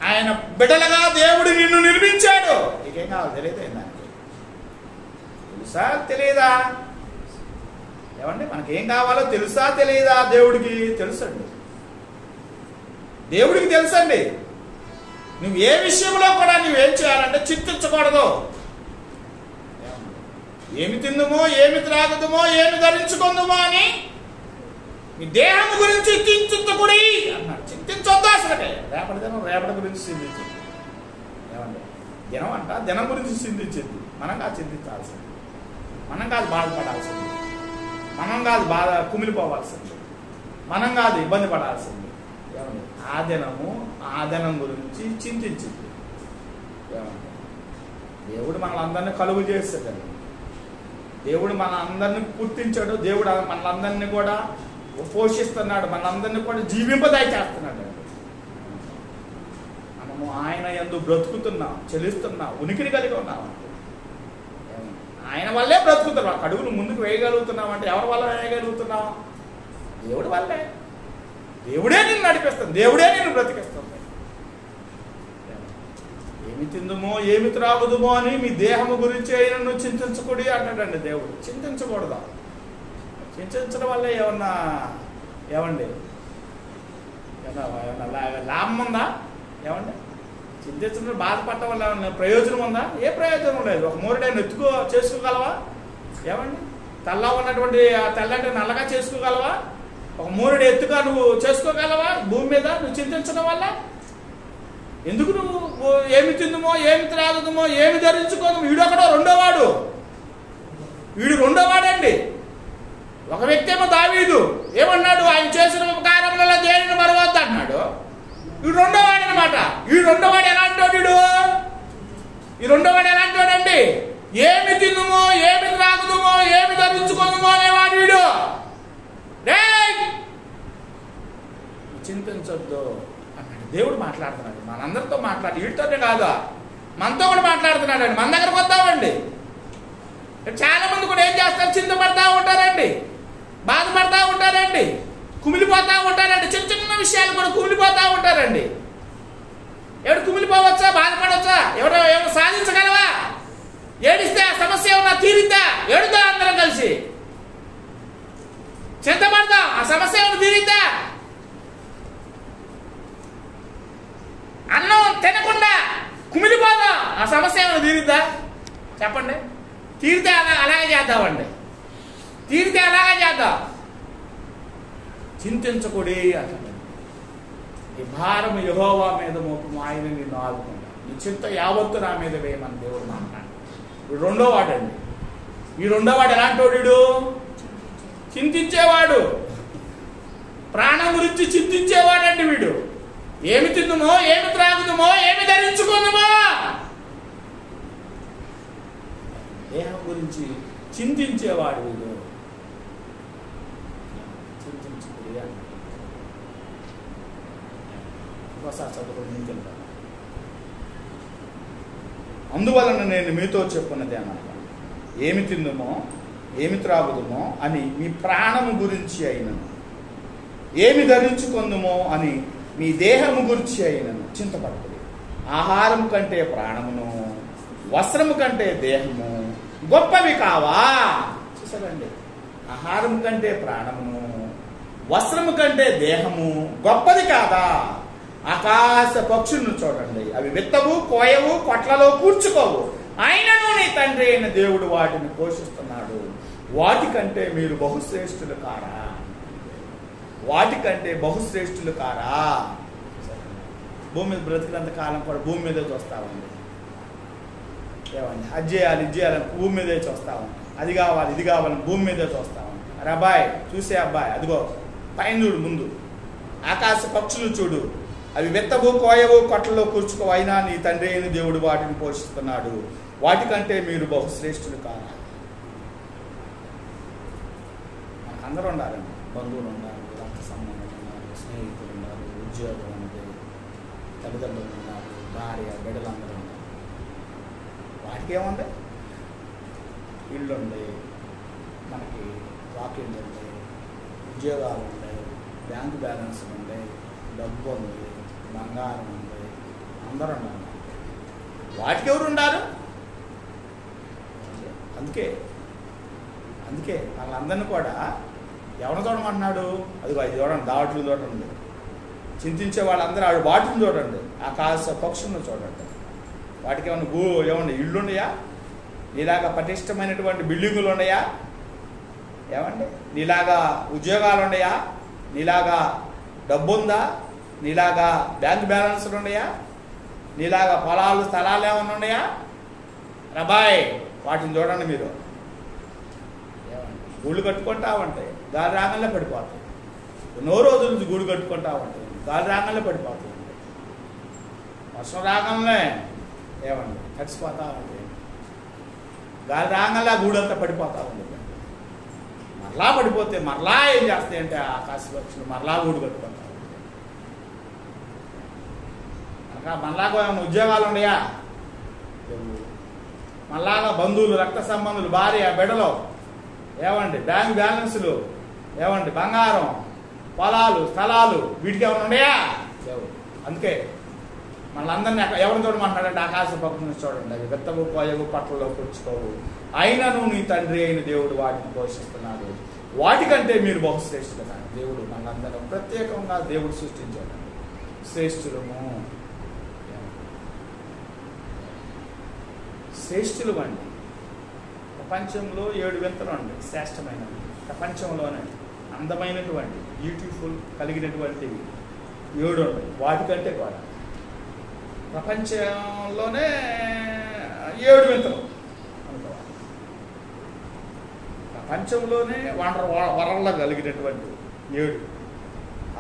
ఆయన బిడ్డలుగా దేవుడు నిన్ను నిర్మించాడు. నీకేం కావాలి? తెలియదు దానికి? తెలుసా తెలియదా? ఏమండి? మనకేం కావాలో తెలుసా తెలియదా? దేవుడికి తెలుసండి. దేవుడికి తెలుసండి. నువ్వు ఏ విషయంలో కూడా నువ్వేం చేయాలంటే చింతించకూడదు. ఏమి తిందుమో, ఏమి త్రాగుదుమో, ఏమి ధరించుకుందుమో అని మీ దేహం గురించి చింతించకూడి అన్నాడు. చింతించొద్దు అసలుకే. రేపటి గురించి చింతించద్దు. ఏమండి? దినం అంట దినం గురించి చింతించద్దు. మనం కాదు చింతించాల్సింది, మనం కాదు బాధపడాల్సింది, మనం కాదు బాధ కుమిలిపోవాల్సింది, మనం కాదు ఇబ్బంది పడాల్సింది. ఏమండి? ఆ దినం గురించి చింతించింది. ఏమండి? దేవుడు మనలందరినీ కలుగు చేస్తాడండి. దేవుడు మన అందరినీ పుట్టించాడు. దేవుడు మనలందరినీ కూడా పోషిస్తున్నాడు, మనందరినీ కూడా జీవింపదాయి చేస్తున్నాడు. మనము ఆయన యందు బ్రతుకుతున్నాం, చెల్లిస్తున్నాం, ఉనికిని కలిగి ఉన్నాం. ఆయన వల్లే బ్రతుకుతున్నాం. అడుగులు ముందుకు వేయగలుగుతున్నాం అంటే ఎవరి వల్ల వేయగలుగుతున్నాం? దేవుడి వల్లే. దేవుడే నిన్ను నడిపిస్తుంది, దేవుడే నిన్ను బ్రతికిస్తుంది. ఏమి తిందుమో, ఏమి త్రాగుదుమో అని మీ దేహము గురించి అయినను చింతించకూడదు అన్నాడండి దేవుడు. చింతించకూడదా? చింతించడం వల్ల ఏమన్నా ఏమండి లాభం ఉందా? ఏమండి? చింతించడం బాధపడటం వల్ల ఏమన్నా ప్రయోజనం ఉందా? ఏ ప్రయోజనం లేదు. ఒక మూరుడైనా చేసుకోగలవా? ఏమండి? తెల్ల ఉన్నటువంటి తెల్లంటే నల్లగా చేసుకోగలవా? ఒక మూరుడు ఎత్తుగా నువ్వు చేసుకోగలవా భూమి మీద నువ్వు చింతించడం వల్ల? ఎందుకు నువ్వు ఏమి తిందుమో, ఏమి త్రాగుదుమో, ఏమి ధరించుకోదు? వీడొకడో రెండోవాడు. వీడు రెండోవాడండి. ఒక వ్యక్తి ఏమో దావీదు ఏమన్నాడు? ఆయన చేసిన ఉపకారములలో దేనిని మరవద్దు అన్నాడు. వీడు రెండోవాడు అనమాట. ఈ రెండోవాడు ఎలాంటి వాడు? ఈ రెండోవాడు ఎలాంటి వాడండి? ఏమి తిందుమో, ఏమి త్రాగుదుమో, ఏమి ధరించుకోదుమో అనేవాడు వీడు. చింతించొద్దు అన్నాడు. దేవుడు మాట్లాడుతున్నాడు, మనందరితో మాట్లాడి, వీటితోనే కాదు మనతో కూడా మాట్లాడుతున్నాడు అండి. మన దగ్గరకు వద్దామండి. చాలా మంది కూడా ఏం చేస్తారు? చింతపడతా ఉంటారండి, బాధపడతా ఉంటారండి, కుమిలిపోతా ఉంటారండి. చిన్న చిన్న విషయాలు కూడా కుమిలిపోతా ఉంటారండి. ఎవడు కుమిలిపోవచ్చా? బాధపడవచ్చా? ఎవరు సాధించగలవా? ఏడిస్తే ఆ సమస్య ఏమన్నా తీరిద్దా? ఏడుదా అందరం కలిసి చింతపడతాం, ఆ సమస్య ఏమన్నా తీరిద్దా? అన్నం తినకుండా కుమిలిపోదాం, ఆ సమస్య ఏమైనా తీరిద్దా? చెప్పండి. తీరితే అలాగే చేద్దామండి. తీరితే అలాగే చేద్దాం. చింతించకూడి అంటాడు. ఈ భారం యెహోవా మీద మోపము, ఆయన నిన్ను ఆదుకుంటా. నీ చింత యావత్తు నా మీద వేయమని దేవుడు మాట్లాడు. వీడు రెండో వాడండి. ఈ రెండో వాడు ఎలాంటి వాడు? చింతించేవాడు, ప్రాణం గురించి చింతించేవాడండి వీడు. ఏమి తిందుమో, ఏమి త్రాగుదుమో, ఏమి ధరించుకుందుమో, దేహం గురించి చింతించేవాడు వీడు. చింతించుకుని ఒకసారి చదువుకుని. అందువలన నేను మీతో చెప్పున్నది అన్నమాట, ఏమి తిందుమో, ఏమి త్రాగుదుమో అని మీ ప్రాణము గురించి అయినను, ఏమి ధరించుకుందుమో అని మీ దేహము గురించి అయినను చింతపడకుడి. ఆహారం కంటే ప్రాణమును, వస్త్రము కంటే దేహము గొప్పవి కావా? చూసారండి, ఆహారం కంటే ప్రాణమును, వస్త్రము కంటే దేహము గొప్పది కాదా? ఆకాశ పక్షులను చూడండి, అవి విత్తవు, కోయవు, కొట్లలో కూర్చుకోవు, అయినను నీ తండ్రి అయిన దేవుడు వాటిని పోషిస్తున్నాడు. వాటికంటే మీరు బహుశ్రేష్ఠులు కారా? వాటికంటే బహుశ్రేష్ఠులు కారా? భూమి మీద బ్రతికినంత కాలం కూడా భూమి మీదే చూస్తామండి. ఏమండి, అది చేయాలి, ఇది చేయాలని భూమి మీదే చూస్తామండి. అది కావాలి, ఇది కావాలని భూమి మీదే చూస్తామండి. అరే అబ్బాయి, చూసే అబ్బాయి, అదిగో పైన చూడు, ముందు ఆకాశ పక్షులు చూడు, అవి విత్తవు, కోయవు, కొట్లలో కూర్చుకో, అయినా నీ తండ్రి అయిన దేవుడు వాటిని పోషిస్తున్నాడు. వాటికంటే మీరు బహుశ్రేష్ఠులు కారా? మనకు అందరూ ఉండాలండి. బంధువులు ఉన్నారు, రక్త సంబంధం ఉన్నారు, స్నేహితులు ఉన్నారు, ఉద్యోగం ఉంది, తల్లిదండ్రులు ఉన్నారు, భార్య బిడ్డలందరూ ఉన్నారు. వాటికి ఏముంది? ఇల్లు ఉంది, మనకి వాకింగ్ ఉంది, ఉద్యోగాలు ఉంటాయి, బ్యాంకు బ్యాలెన్స్ ఉంది, డబ్బు ఉంది, బంగారం ఉంది, అందరూ ఉన్నారు. వాటికి ఎవరు ఉండారు? అందుకే వాళ్ళందరినీ కూడా ఎవరిని చూడమంటున్నాడు? అదిగో అది చూడండి, దావట్లు చూడండి, చింతించే వాళ్ళందరూ ఆడు వాటిని చూడండి, ఆకాశ పక్షులను చూడండి. వాటికి ఏమన్నా ఇళ్ళు ఉన్నాయా? నీలాగా పటిష్టమైనటువంటి బిల్డింగులు ఉన్నాయా? ఏమండి, నీలాగా ఉద్యోగాలు ఉన్నాయా? నీలాగా డబ్బు ఉందా? నీలాగా బ్యాంక్ బ్యాలెన్స్లు ఉన్నాయా? నీలాగా పొలాలు, స్థలాలు ఏమన్నా ఉన్నాయా? రబాయ్, వాటిని చూడండి మీరు. గూళ్ళు కట్టుకుంటా ఉంటాయి, గాలి రాగంలో పడిపోతాయి. ఎన్నో రోజుల నుంచి గూడు కట్టుకుంటా ఉంటాయి, గాలి రాగంలో పడిపోతాయి. వర్షం రాగంలో ఏమండి తడిసిపోతా ఉంటాయి, గాలి రాగంలో గూడంతా పడిపోతూ ఉంటుంది. మరలా పడిపోతే మరలా ఏం చేస్తాయంటే ఆకాశ పక్షులు మరలా గూడు కట్టుకుంటా ఉంటాయి. మరలాగా ఏమన్నా ఉద్యోగాలు ఉన్నాయా? మళ్ళాగా బంధువులు, రక్త సంబంధులు, భార్య బిడ్డలు, ఏమండి బ్యాంక్ బ్యాలెన్సులు, ఏమండి బంగారం, పొలాలు, స్థలాలు, వీటికి ఏమైనా ఉన్నాయా? లేవు. అందుకే మళ్ళందరినీ ఎవరిని చూడమంటున్నాడంటే ఆకాశ పక్షులను చూడండి, అవి విత్తవు, కోయవు, పట్లలో కూర్చుకోవు, అయినను నీ తండ్రి అయిన దేవుడు వాటిని పోషిస్తున్నాడు. వాటికంటే మీరు బహుశ్రేష్ఠులు కానీ దేవుడు మనందరం ప్రత్యేకంగా దేవుడు సృష్టించాడు. శ్రేష్ఠులము, శ్రేష్ఠులు అండి. ప్రపంచంలో 7 వింతలు అండి శ్రేష్టమైనవి. ప్రపంచంలోనే అందమైనటువంటి బ్యూటిఫుల్ కలిగినటువంటివి 7 ఉన్నాయి. వాటికంటే కూడా ప్రపంచంలోనే 7 వింతలు అనుకోవాలి. ప్రపంచంలోనే వరల్లా కలిగినటువంటి 7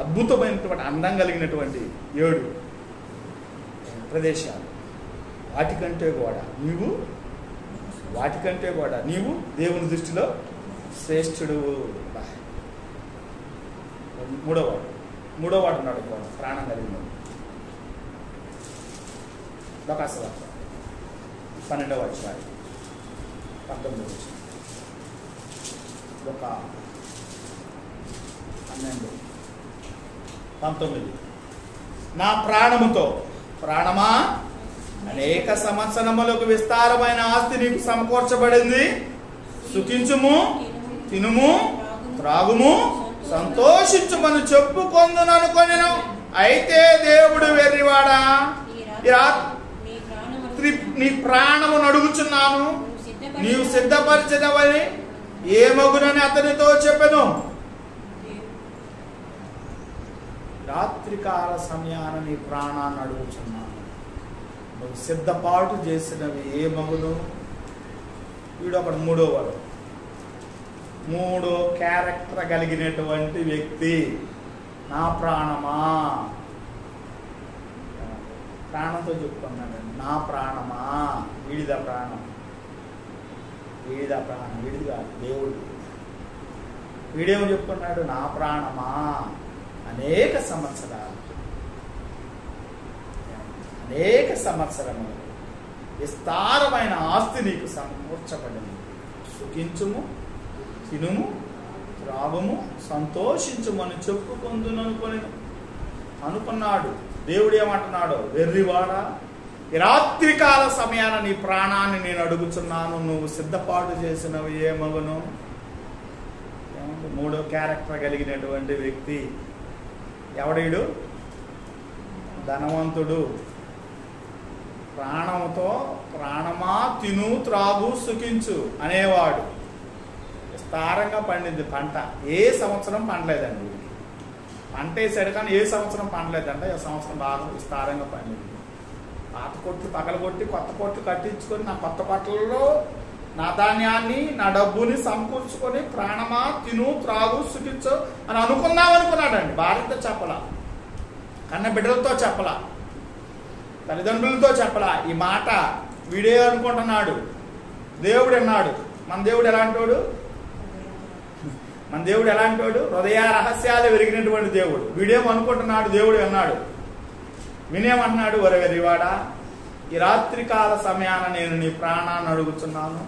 అద్భుతమైనటువంటి అందం కలిగినటువంటి 7 ప్రదేశాలు. వాటికంటే కూడా నీవు దేవుని దృష్టిలో శ్రేష్ఠుడు. మూడో వాడు ఉన్నాడు, ప్రాణం కలిగిన లోకాసువార్త 12వ అధ్యాయం 19వ వచనం. ఒక 12, 19. నా ప్రాణముతో, ప్రాణమా, అనేక సంవత్సరములకు విస్తారమైన ఆస్తి నీకు సమకూర్చబడింది. సుఖించుము, తినుము, త్రాగుము, సంతోషించుమని చెప్పుకొందుననుకొనెను. అయితే దేవుడు వెర్రివాడా, ఈ రాత్రి నీ ప్రాణమును అడుగుచున్నాను, నీవు సిద్ధపరిచినవని ఏమగునని అతనితో చెప్పెను. రాత్రికాల సమయాన నీ ప్రాణాన్ని అడుగుచున్నాను, నువ్వు సిద్ధపాటు చేసినవి ఏమగును? వీడొకడు మూడో క్యారెక్టర్ కలిగినటువంటి వ్యక్తి. నా ప్రాణమా, ప్రాణంతో చెప్పుకున్నాడు, నా ప్రాణమా, వీడిదా ప్రాణం, వీడిది కాదు, దేవుడు. వీడేమో చెప్పుకున్నాడు, నా ప్రాణమా, అనేక సంవత్సరములు విస్తారమైన ఆస్తి నీకు సమకూర్చబడింది. సుఖించుము, తినుము త్రాగుము సంతోషించుమని చెప్పుకొందుననుకొని అనుకున్నాడు. దేవుడు ఏమంటున్నాడు? వెర్రివాడా, ఈ రాత్రికాల సమయాన నీ ప్రాణాన్ని నేను అడుగుచున్నాను, నువ్వు సిద్ధపాటు చేసినవి ఏమగును? మూడో క్యారెక్టర్ కలిగినటువంటి వ్యక్తి ఎవడీడు? ధనవంతుడు. ప్రాణంతో ప్రాణమా తిను త్రాగు సుఖించు అనేవాడు. విస్తారంగా పండింది పంట. ఏ సంవత్సరం పండలేదండి. పంట వేసాడు కానీ ఏ సంవత్సరం పండలేదంటే ఈ సంవత్సరం బాగా విస్తారంగా పండింది. పాత కొట్లు పగలగొట్టి కొత్త కొట్లు కట్టించుకొని నా కొత్త కొట్లలో నా ధాన్యాన్ని నా డబ్బుని సమకూర్చుకొని ప్రాణమా తిను త్రాగు సుఖించు అని అనుకుందాం అనుకున్నాడండి. భార్యతో చెప్పలా, కన్న బిడ్డలతో చెప్పలా, తల్లిదండ్రులతో చెప్పలా. ఈ మాట వీడే అనుకుంటున్నాడు. దేవుడు అన్నాడు. మన దేవుడు ఎలాంటోడు? మన దేవుడు ఎలాంటోడు? హృదయ రహస్యాలు వెలిగినటువంటి దేవుడు. వీడేమో అనుకుంటున్నాడు, దేవుడు అన్నాడు. వినేమంటున్నాడు? ఒరే వెర్రివాడా, ఈ రాత్రికాల సమయాన నేను నీ ప్రాణాన్ని అడుగుతున్నాను,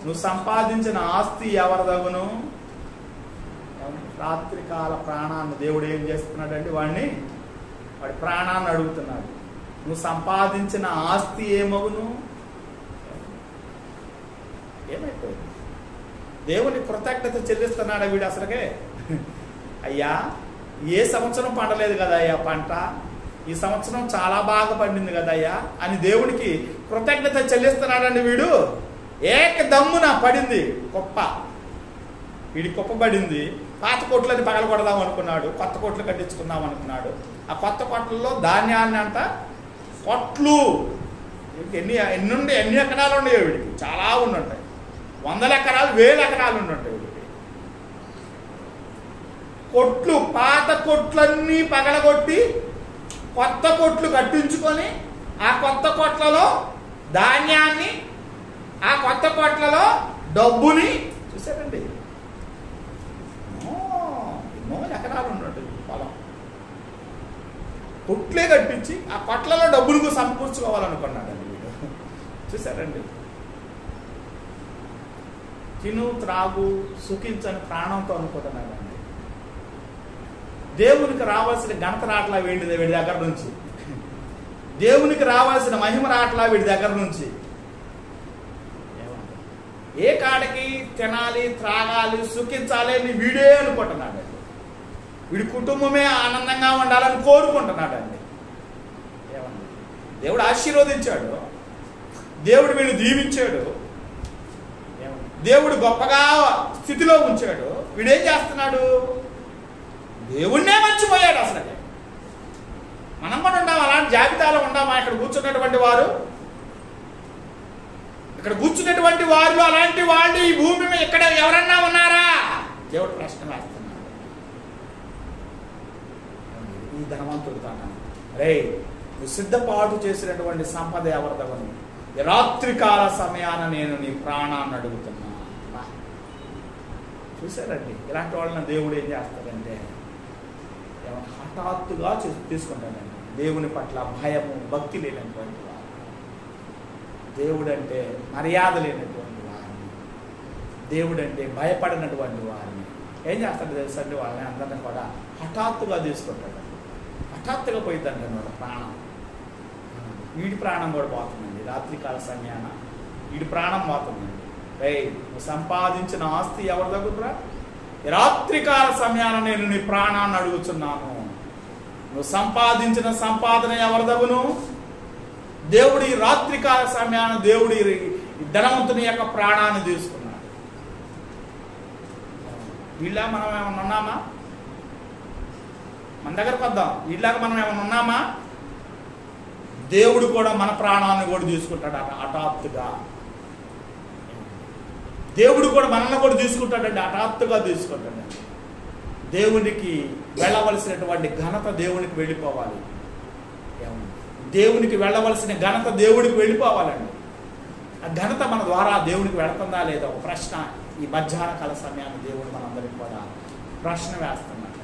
నువ్వు సంపాదించిన ఆస్తి ఎవరిదగును? రాత్రికాల ప్రాణాన్ని దేవుడు ఏం చేస్తున్నాడండి? వాడి ప్రాణాన్ని అడుగుతున్నాడు. నువ్వు సంపాదించిన ఆస్తి ఏమగును? ఏమైపోయింది? దేవుని కృతజ్ఞత చెల్లిస్తున్నాడా వీడు అసలుకే? అయ్యా, ఏ సంవత్సరం పండలేదు కదా అయ్యా పంట, ఈ సంవత్సరం చాలా బాగా పండింది కదయ్యా అని దేవుడికి కృతజ్ఞత చెల్లిస్తున్నాడండి వీడు. ఏక దమ్మున పడింది కుప్ప. వీడి కుప్ప పడింది. పాత కొట్లని పగలగొడదాం అనుకున్నాడు, కొత్త కొట్లు కట్టించుకుందాం అనుకున్నాడు. ఆ కొత్త కొట్లలో ధాన్యాన్ని అంట కొట్లు ఎన్ని ఎకరాలు ఉండేవి వీడికి? చాలా ఉండుంటాయి. 100 ఎకరాలు 1000 ఎకరాలు ఉండుంటాయి వీడికి. కొట్లు, పాత కొట్లన్నీ పగలగొట్టి కొత్త కొట్లు కట్టించుకొని ఆ కొత్త కొట్లలో ధాన్యాన్ని, ఆ కొత్త కొట్లలో డబ్బుని చూసారండి. ఎన్నో ఎకరాలు ఉన్నట్టు పొలం. కొట్లే కట్టించి ఆ కొట్లలో డబ్బులు సమకూర్చుకోవాలనుకున్నాడండి వీడు. చూసారండి. తిను త్రాగు సుఖించని ప్రాణంతో అనుకుంటున్నాడండి. దేవునికి రావాల్సిన ఘనత రాట్లా వీడి దగ్గర నుంచి, దేవునికి రావాల్సిన మహిమ రాట్లా వీడి దగ్గర నుంచి. ఏ కాడికి తినాలి, త్రాగాలి, సుఖించాలి అని వీడే అనుకుంటున్నాడు. వీడి కుటుంబమే ఆనందంగా ఉండాలని కోరుకుంటున్నాడండి. దేవుడు ఆశీర్వదించాడు, దేవుడు వీడిని దీవించాడు, దేవుడు గొప్పగా స్థితిలో ఉంచాడు. వీడేం చేస్తున్నాడు? దేవుణ్ణే మర్చిపోయాడు అసలు. మనం కూడా ఉండాం, అలాంటి జాబితాలో ఉండామా? ఇక్కడ కూర్చున్నటువంటి వారు, ఇక్కడ కూర్చున్నటువంటి వారు అలాంటి వాళ్ళు ఈ భూమి మీద ఇక్కడ ఎవరన్నా ఉన్నారా? దేవుడు ప్రశ్న వేస్తున్నాడు. ఈ ధనవంతుడు తాను, రే నువ్వు సిద్ధపాటు చేసినటువంటి సంపద ఎవరిదవని రాత్రికాల సమయాన నేను నీ ప్రాణాన్ని అడుగుతున్నా. చూసారండి, ఇలాంటి వాళ్ళని దేవుడు ఏం చేస్తాడంటే హఠాత్తుగా తీసుకుంటాడండి. దేవుని పట్ల భయము భక్తి లేనటువంటి వారు, దేవుడు అంటే మర్యాద లేనటువంటి వారిని, దేవుడు అంటే భయపడినటువంటి వారిని ఏం చేస్తాడు తెలుసండి? వాళ్ళని అందరినీ కూడా హఠాత్తుగా తీసుకుంటాడు. హఠాత్తుగా పోయిద్దండి వాళ్ళ ప్రాణం. వీడి ప్రాణం కూడా పోతుందండి. రాత్రికాల సమయాన వీడి ప్రాణం పోతుందండి. నువ్వు సంపాదించిన ఆస్తి ఎవరి దగ్గర? రాత్రికాల సమయాన నేను నీ ప్రాణాన్ని అడుగుతున్నాను. నువ్వు సంపాదించిన సంపాదన ఎవరిదగును? దేవుడు ఈ రాత్రికాల సమయాన దేవుడి ధనవంతుని యొక్క ప్రాణాన్ని తీసుకున్నాడు. వీళ్ళ మనం ఏమన్నా ఉన్నామా? మన దగ్గరకు వద్దాం. వీళ్ళగా మనం ఏమన్నా ఉన్నామా? దేవుడు కూడా మన ప్రాణాన్ని కూడా తీసుకుంటాడు హఠాత్తుగా. దేవుడు కూడా మనల్ని కూడా తీసుకుంటాడండి, హఠాత్తుగా తీసుకుంటాడండి. దేవునికి వెళ్ళవలసినటువంటి ఘనత దేవునికి వెళ్ళిపోవాలి. దేవునికి వెళ్ళవలసిన ఘనత దేవుడికి వెళ్ళిపోవాలండి. ఆ ఘనత మన ద్వారా దేవునికి వెళుతుందా లేదా ఒక ప్రశ్న ఈ మధ్యాహ్న కాల సమయాన్ని దేవుడు మనందరికి కూడా ప్రశ్న వేస్తున్నాడు.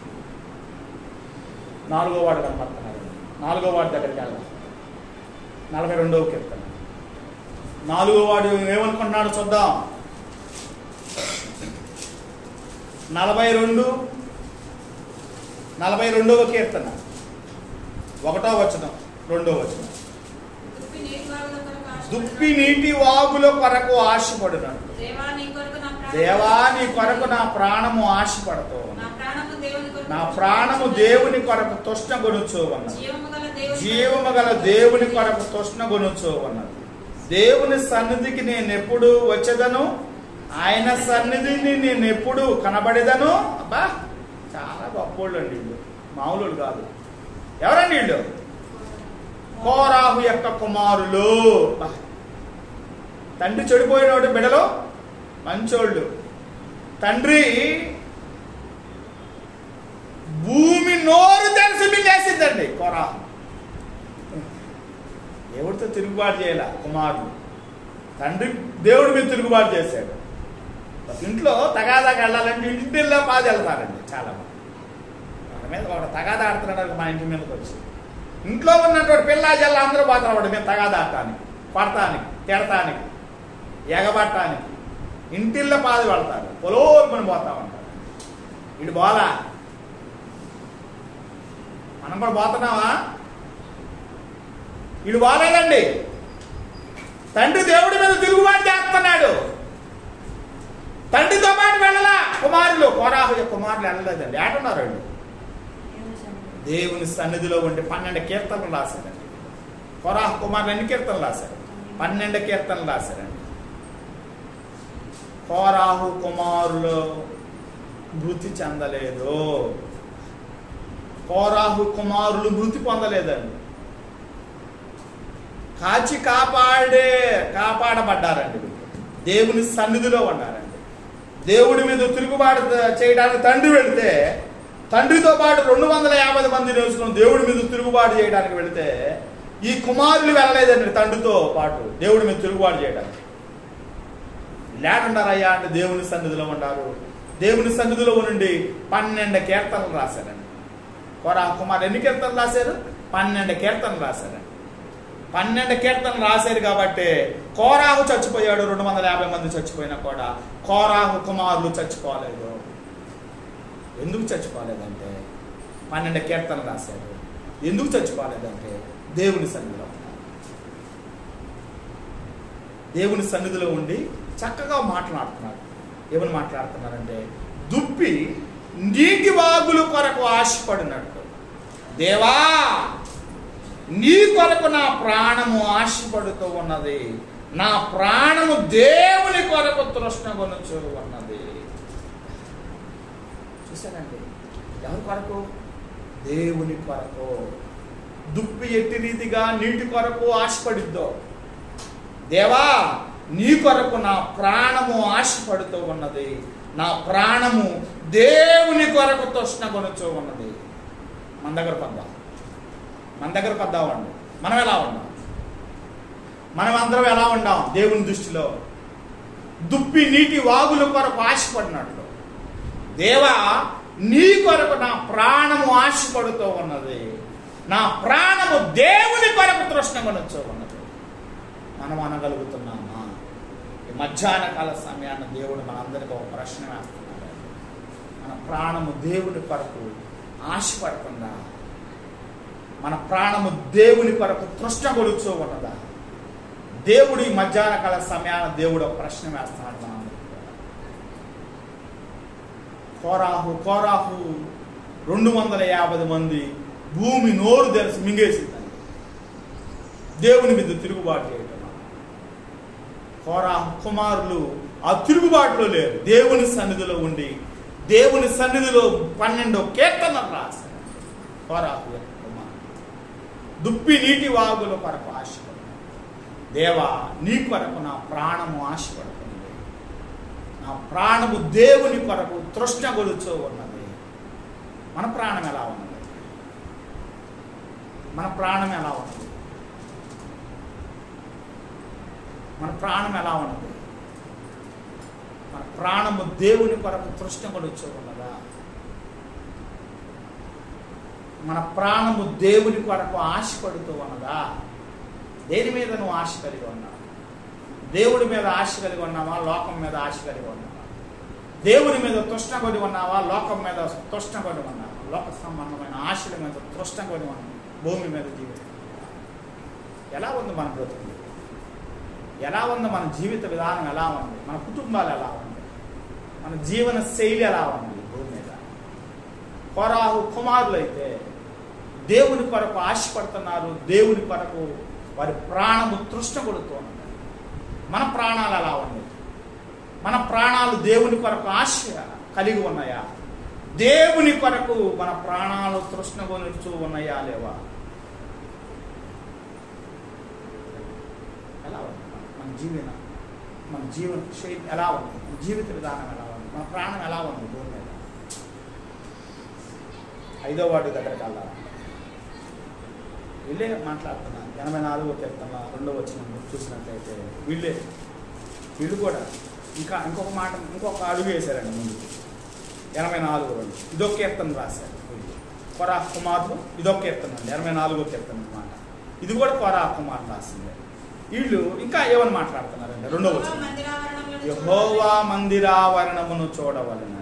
4వ వాడు కనపడుతున్నాడు. 4వ వాడి దగ్గరికి వెళ్దాం. 42వ కీర్తన 4వ వాడు ఏమనుకుంటున్నాడు చూద్దాం. 42వ కీర్తన 1వ వచనం 2వ వచనం. దుప్పి నీటి వాగుల కొరకు ఆశపడినట్టు దేవా నీ కొరకు నా ప్రాణము ఆశపడుతూ నా ప్రాణము దేవుని కొరకు తృష్ణగొనుచు ఉన్నది. జీవము గల దేవుని కొరకు తృష్ణగొనుచు ఉన్నది. దేవుని సన్నిధికి నేను ఎప్పుడు వచ్చేదను, ఆయన సన్నిధిని నేను ఎప్పుడు కనబడేదను. అబ్బా, చాలా గొప్పోళ్ళు అండి వీళ్ళు, మామూలు కాదు. ఎవరండి వీళ్ళు? కోరాహు యొక్క కుమారులు. తండ్రి చెడిపోయినోడు, బిడలో మంచోళ్ళు. తండ్రి భూమి నోరు తెరిచి మింగేసిందండి కోరాహు. దేవుడితో తిరుగుబాటు చేయాల కుమారుడు. తండ్రి దేవుడి మీద తిరుగుబాటు చేశాడు. ఇంట్లో తగాదాకి వెళ్ళాలంటే ఇంటిల్లో బాధ వెళ్తారండి చాలా మంది. వాళ్ళ మీద ఒక తగాదా ఆడుతున్నాడు మా ఇంటి మీదకి వచ్చి. ఇంట్లో ఉన్నటువంటి పిల్ల జల్ల అందరూ పోతారు వాడి మీద తగాదా ఆడటానికి, పడటానికి, తిడటానికి, ఎగబట్టడానికి. ఇంటిల్లో బాధ వెళ్తారు, పొలోమని పోతా ఉంటారు. వీడు బోలా, మనం కూడా పోతున్నావా? వీడు బాలేదండి. తండ్రి దేవుడి మీద తిరుగుబాటు చేస్తున్నాడు. తండ్రితో పాటు వెళ్ళలా కుమారులు. కోరాహు కుమారులు వెళ్ళలేదండి. ఏటన్నారు వీళ్ళు? దేవుని సన్నిధిలో ఉండి 12 కీర్తనలు రాశారండి. కోరాహు కుమారులు ఎన్ని కీర్తనలు రాశారు? 12 కీర్తనలు రాశారండి. కోరాహు కుమారులు మృతి చెందలేదు. కోరాహు కుమారులు మృతి పొందలేదండి. కాచి కాపాడబడ్డారండి. దేవుని సన్నిధిలో ఉన్నారండి. దేవుడి మీద తిరుగుబాటు చేయడానికి తండ్రి వెళితే, తండ్రితో పాటు 250 మంది నేర్చుకుని దేవుడి మీద తిరుగుబాటు చేయడానికి వెళితే, ఈ కుమారులు వెళ్ళలేదండి తండ్రితో పాటు దేవుడి మీద తిరుగుబాటు చేయడానికి. లేడున్నారయ్యా అంటే దేవుని సన్నిధిలో ఉన్నారు. దేవుని సన్నిధిలో ఉండి 12 కీర్తనలు రాశారండి. కోరాహు కుమారులు ఎన్ని కీర్తనలు రాశారు? 12 కీర్తనలు రాశారండి. 12 కీర్తనలు రాశారు కాబట్టి కోరాహు చచ్చిపోయాడు. 250 మంది చచ్చిపోయినా కూడా కోరాహు కుమారులు చచ్చిపోలేదు. ఎందుకు చచ్చిపోలేదంటే 12 కీర్తనలు రాశారు. ఎందుకు చచ్చిపోలేదంటే దేవుని సన్నిధిలో ఉన్నారు. దేవుని సన్నిధిలో ఉండి చక్కగా మాట్లాడుతున్నారు. ఏమని మాట్లాడుతున్నారంటే, దుప్పి నీటి వాగుల కొరకు ఆశపడినట్టు దేవా నీ కొరకు నా ప్రాణము ఆశపడుతూ ఉన్నది. నా ప్రాణము దేవుని కొరకు తృష్ణగొనుచు ఉన్నది. చూసారండి, ఎవరి కొరకు? దేవుని కొరకు. దుప్పి ఎట్టి రీతిగా నీటి కొరకు ఆశపడిద్దో, దేవా నీ కొరకు నా ప్రాణము ఆశపడుతూ ఉన్నది. నా ప్రాణము దేవుని కొరకు తృష్ణగొనుచు ఉన్నది. మన దగ్గర పద్దామండి. మనం ఎలా ఉన్నాం? మనం అందరం ఎలా ఉన్నాం దేవుని దృష్టిలో? దుప్పి నీటి వాగుల కొరకు ఆశపడినట్లు దేవా నీ కొరకు నా ప్రాణము ఆశపడుతూ ఉన్నది. నా ప్రాణము దేవుని కొరకు తృష్ణగొనుచు ఉన్నది. మనం అనగలుగుతున్నామా? ఈ మధ్యాహ్న కాల సమయాన్ని దేవుడు మనందరికీ ఒక ప్రశ్న వేస్తున్నాడు. మన ప్రాణము దేవుని కొరకు ఆశపడుతుందా? మన ప్రాణము దేవుని కొరకు తృష్ణగొలుచు ఉన్నదా? దేవుడు ఈ మధ్యాహ్న కాల సమయాన దేవుడు ఒక ప్రశ్న వేస్తున్నాడు మనందరికీ. కోరాహు 250 మంది భూమి నోరు తెరిచి మింగేసిందండి దేవుని మీద తిరుగుబాటు చేయటం. కోరాహు కుమారులు ఆ తిరుగుబాటులో లేరు. దేవుని సన్నిధిలో ఉండి దేవుని సన్నిధిలో 12 కీర్తనలు రాశారు. కోరాహు కుమారులు దుప్పి నీటి వాగుల కొరకు ఆశపడు. దేవా నీ కొరకు నా ప్రాణము ఆశపడుతుంది. నా ప్రాణము దేవుని కొరకు తృష్ణగొలుచు ఉన్నది. మన ప్రాణం ఎలా ఉన్నది? మన ప్రాణం ఎలా ఉన్నది? మన ప్రాణం ఎలా ఉన్నది? మన ప్రాణము దేవుని కొరకు తృష్ణగొలుచు ఉన్నదా? మన ప్రాణము దేవుని కొరకు ఆశపడుతూ ఉన్నదా? దేని మీద నువ్వు ఆశ కలిగి ఉన్నావు? దేవుడి మీద ఆశ కలిగి ఉన్నావా? లోకం మీద ఆశ కలిగి ఉన్నావా? దేవుని మీద తృష్ణకొని ఉన్నావా? లోకం మీద తృష్ణకొని ఉన్నావా? లోక సంబంధమైన ఆశల మీద తృష్ణకొని ఉన్నావా? భూమి మీద జీవితం ఎలా ఉంది? మన బ్రతుకు ఎలా ఉంది? మన జీవిత విధానం ఎలా ఉంది? మన కుటుంబాలు ఎలా ఉంది? మన జీవన శైలి ఎలా ఉంది? భూమి మీద కోరాహు కుమారులు అయితే దేవుని కొరకు ఆశపడుతున్నారు. దేవుని కొరకు వారి ప్రాణము తృష్ణ కొడుతూ ఉన్నారు. మన ప్రాణాలు ఎలా ఉన్నాయి? మన ప్రాణాలు దేవుని కొరకు ఆశ కలిగి ఉన్నాయా? దేవుని కొరకు మన ప్రాణాలు తృష్ణ కొనుచూ ఉన్నాయా లేవా? ఎలా ఉంది మన జీవన శైలి ఎలా ఉంది? మన జీవిత విధానం ఎలా ఉంది? మన ప్రాణం ఎలా ఉంది భూమి మీద? 5వ వార్డు దగ్గరికి వెళ్ళాలి. వీళ్ళే మాట్లాడుతున్నారు. 84వ కీర్తన 2వ వచనం చూసినట్లయితే వీళ్ళు కూడా ఇంకొక మాట, ఇంకొక అడుగు వేశారండి ముందుకు. 84 ఇదొక కీర్తన రాశారు కోరాహు కుమారులు. ఇదొక కీర్తన అండి, 84వ కీర్తన అన్నమాట. ఇది కూడా కోరాహు కుమారులు రాసిందే. వీళ్ళు ఇంకా ఏమని మాట్లాడుతున్నారండి? 2వ వచనం, యెహోవా మందిరావరణమును చూడవలెను,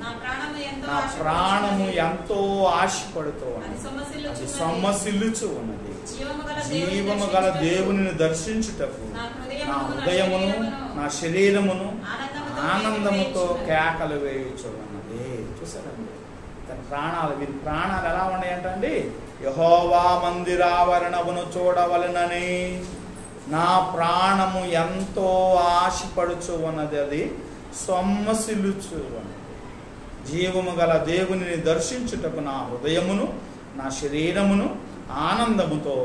నా ప్రాణము ఎంతో ఆశపడుతూ ఉన్నది, అది సొమ్మసిల్లుచు ఉన్నది. జీవము గల దేవునిని దర్శించుటకు నా హృదయమును నా శరీరమును ఆనందముతో కేకలు వేయుచు ఉన్నది. చూసారండి తన ప్రాణాలు, వీరి ప్రాణాలు ఎలా ఉన్నాయంటండి? యెహోవా మందిరావరణమును చూడవలెనని నా ప్రాణము ఎంతో ఆశపడుచు ఉన్నది, అది సొమ్మసిల్లుచు ఉన్నది. జీవము గల దేవునిని దర్శించుటకు నా హృదయమును నా శరీరమును ఆనందముతో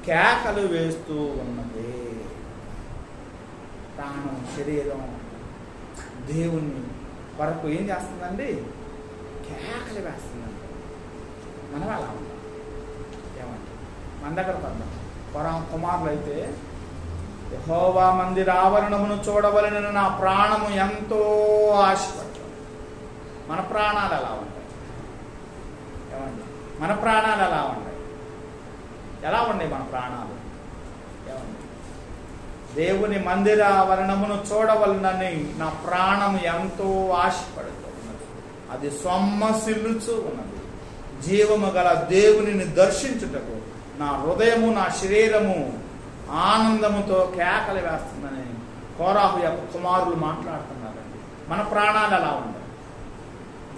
కేకలు వేస్తూ ఉన్నది. ప్రాణం శరీరం దేవుని కొరకు ఏం చేస్తుందండి? కేకలు వేస్తుందండి. మనం అలా ఉంటాం. ఏమంటే మన దగ్గర పడ్డాం. కోరాహు కుమారులు అయితే యెహోవా మందిరావరణమును చూడవలెనని నా ప్రాణము ఎంతో ఆశపడుతుంది. మన ప్రాణాలు ఎలా ఉంటాయి? ఏమండి మన ప్రాణాలు ఎలా ఉంటాయి? ఎలా ఉన్నాయి మన ప్రాణాలు? ఏమండి దేవుని మందిరావరణమును చూడవలనని నా ప్రాణము ఎంతో ఆశపడుతూ ఉన్నది, అది సొమ్మసిల్లుచూ ఉన్నది. జీవము గల దేవునిని దర్శించుటకు నా హృదయము నా శరీరము ఆనందముతో కేకలు వేస్తుందని కోరాహు యొక్క కుమారులు మాట్లాడుతున్నారండి. మన ప్రాణాలు ఎలా ఉన్నాయి?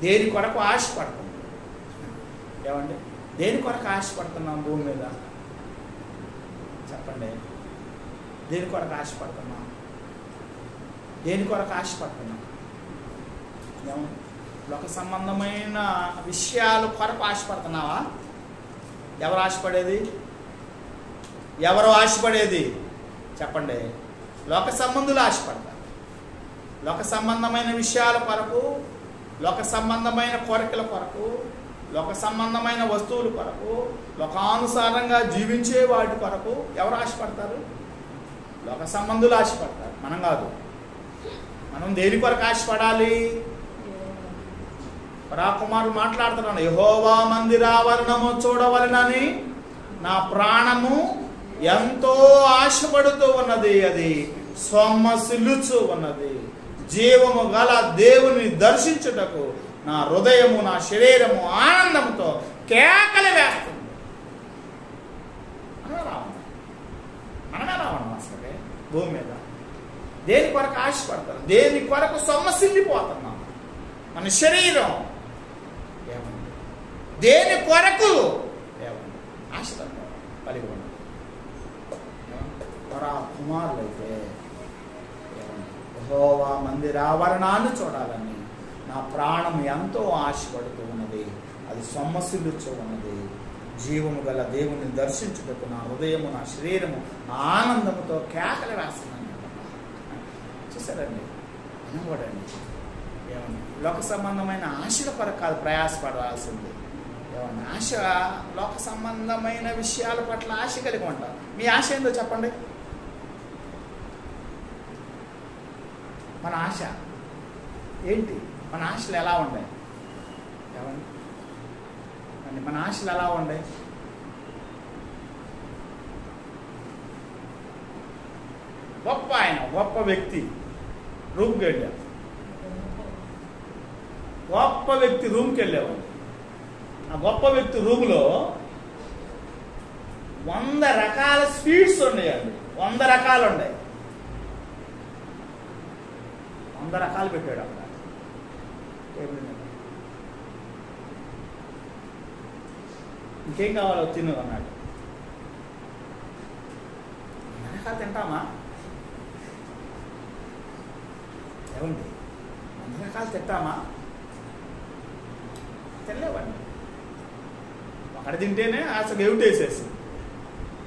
దేని కొరకు ఆశపడుతుంది? ఏమండి దేని కొరకు ఆశపడుతున్నాం భూమి మీద? చెప్పండి. దేని కొరకు ఆశపడుతున్నాం? దేని కొరకు ఆశపడుతున్నాం? ఏమండి లోక సంబంధమైన విషయాలు కొరకు ఆశపడుతున్నావా? ఎవరు ఆశపడేది? ఎవరు ఆశపడేది? చెప్పండి. లోక సంబంధులు ఆశపడతారు. లోక సంబంధమైన విషయాల కొరకు, లోక సంబంధమైన కోరికల కొరకు, లోక సంబంధమైన వస్తువుల కొరకు, లోకానుసారంగా జీవించే వాటి కొరకు ఎవరు ఆశపడతారు? లోక సంబంధులు ఆశపడతారు, మనం కాదు. మనం దేని కొరకు ఆశపడాలి? పరాకుమారులు మాట్లాడుతున్నాను. యెహోవా మందిరావరణము చూడవలెనని నా ప్రాణము ఎంతో ఆశపడుతూ ఉన్నది, అది సొమ్మసిల్లుచూ ఉన్నది. జీవము గల దేవుని దర్శించుటకు నా హృదయము నా శరీరము ఆనందముతో కేకలు వేస్తుంది. మనమే రావడం అసలు భూమి మీద దేని కొరకు ఆశపడతారు? దేని కొరకు సొమ్మసిల్లిపోతున్నాం? మన శరీరం ఏమండి దేని కొరకు ఏమండి ఆశపడతారు? కలిగి ఉన్నాం. కుమారులైతే యెహోవా మందిరావరణాన్ని చూడాలని నా ప్రాణం ఎంతో ఆశపడుతూ ఉన్నది, అది సొమ్మసిల్లుచూ ఉన్నది. జీవము గల దేవుని దర్శించుటకు నా హృదయము నా శరీరము ఆనందముతో కేకలు వేస్తున్నాను. చూసారండి అనకూడండి. ఏమన్నా లోక సంబంధమైన ఆశల కొరకు కాదు ప్రయాసపడాల్సింది. ఏమన్నా ఆశ లోక సంబంధమైన విషయాల పట్ల ఆశ కలిగి ఉంటాం. మీ ఆశ ఏందో చెప్పండి. మన ఆశ ఏంటి? మన ఆశలు ఎలా ఉన్నాయి? ఏమండి మన ఆశలు ఎలా ఉన్నాయి? గొప్ప ఆయన, గొప్ప వ్యక్తి రూపుగడ్డ. గొప్ప వ్యక్తి రూమ్కి వెళ్ళేవాడు. ఆ గొప్ప వ్యక్తి రూమ్లో 100 రకాల స్వీట్స్ ఉన్నాయండి. 100 రకాలు ఉన్నాయి. 100 రకాలు పెట్టాడు అక్కడ టేబుల్ మీద. ఇంకేం కావాలో తిను అన్నాడు. 100 రకాలు తింటామా? ఏమండి, 100 రకాలు తింటామా? తినలేవండి. ఒకటి తింటేనే అసలు ఏమిటేసేసి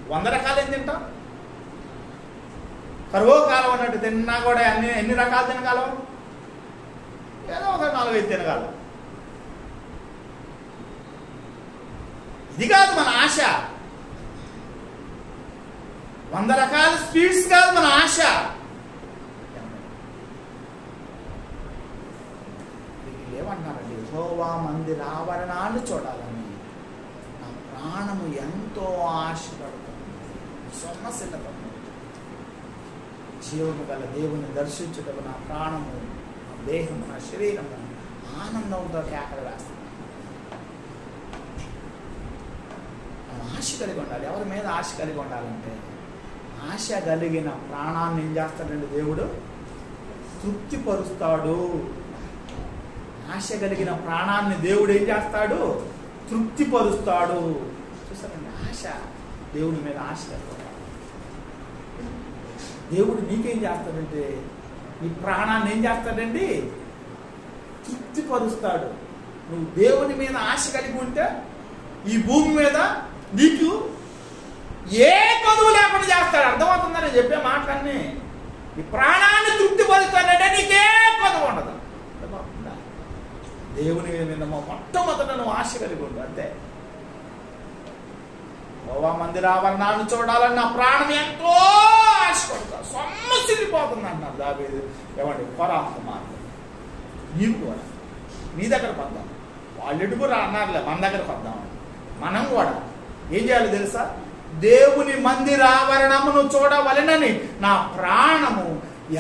100 రకాలు ఏం తింటాం? కరువు కాలం అన్నట్టు తిన్నా కూడా ఎన్ని రకాలు తినగలం? ఏదో ఒక 4-5 తినగలం. ఇది కాదు మన ఆశ. 100 రకాల స్వీట్స్ కాదు మన ఆశ. ఏమంటున్నారండి? యెహోవా మందిర ఆవరణాన్ని చూడాలని నా ప్రాణము ఎంతో ఆశపడుతుంది. సొమ్మసిల్లత జీవము గల దేవుని దర్శించుటకు నా ప్రాణము, నా దేహము, నా శరీరము ఆనందంతో కేకలు వేస్తాను. ఆశ కలిగి ఉండాలి. ఎవరి మీద ఆశ కలిగి ఉండాలంటే, ఆశ కలిగిన ప్రాణాన్ని ఏం చేస్తాడండి దేవుడు? తృప్తిపరుస్తాడు. ఆశ కలిగిన ప్రాణాన్ని దేవుడు ఏం చేస్తాడు? తృప్తిపరుస్తాడు. చూసారండి, ఆశ, దేవుని మీద ఆశ కలిగి. దేవుడు నీకేం చేస్తాడంటే, నీ ప్రాణాన్ని ఏం చేస్తాడండి? తృప్తిపరుస్తాడు. నువ్వు దేవుని మీద ఆశ కలిగి ఉంటే ఈ భూమి మీద నీకు ఏ కొదువు లేకుండా చేస్తాడు. అర్థమవుతుందా నేను చెప్పే మాటలన్నీ? నీ ప్రాణాన్ని తృప్తిపరుస్తాడంటే నీకే కొదువు ఉండదు. అర్థమవుతుందా? దేవుని మీద మొట్టమొదట నువ్వు ఆశ కలిగి ఉండు, అంతే. యెహోవా మందిర ఆవరణాన్ని చూడాలని నా ప్రాణం ఎంతో ఆశపడతా, సొమ్మసిల్లిపోతుంది అంటున్నారు దావీదు. ఏమండి, కొరాహు కుమారుడు, నీవు కూడా నీ దగ్గరకు వద్దాం. వాళ్ళు ఎటుకు అన్నారులే, మన దగ్గరకు వద్దామని. మనం కూడా ఏం చేయాలి తెలుసా? దేవుని మందిర ఆవరణమును చూడవలెనని నా ప్రాణము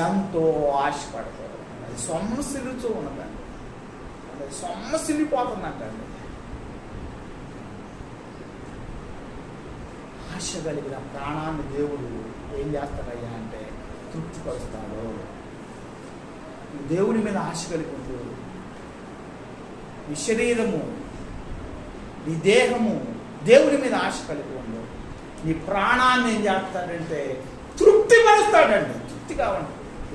ఎంతో ఆశపడతాడు. అది సొమ్మసిల్లుతూ ఉన్నదండి, అది సొమ్మసిల్లిపోతుందంటండి. ఆశ కలిగిన ప్రాణాన్ని దేవుడు ఏం చేస్తాడయ్యా అంటే తృప్తిపరుస్తాడు. దేవుని మీద ఆశ కలిగి ఉండు. నీ శరీరము, నీ దేహము దేవుని మీద ఆశ కలిగి ఉండు. నీ ప్రాణాన్ని ఏం చేస్తాడంటే తృప్తిపరుస్తాడండి. తృప్తిగా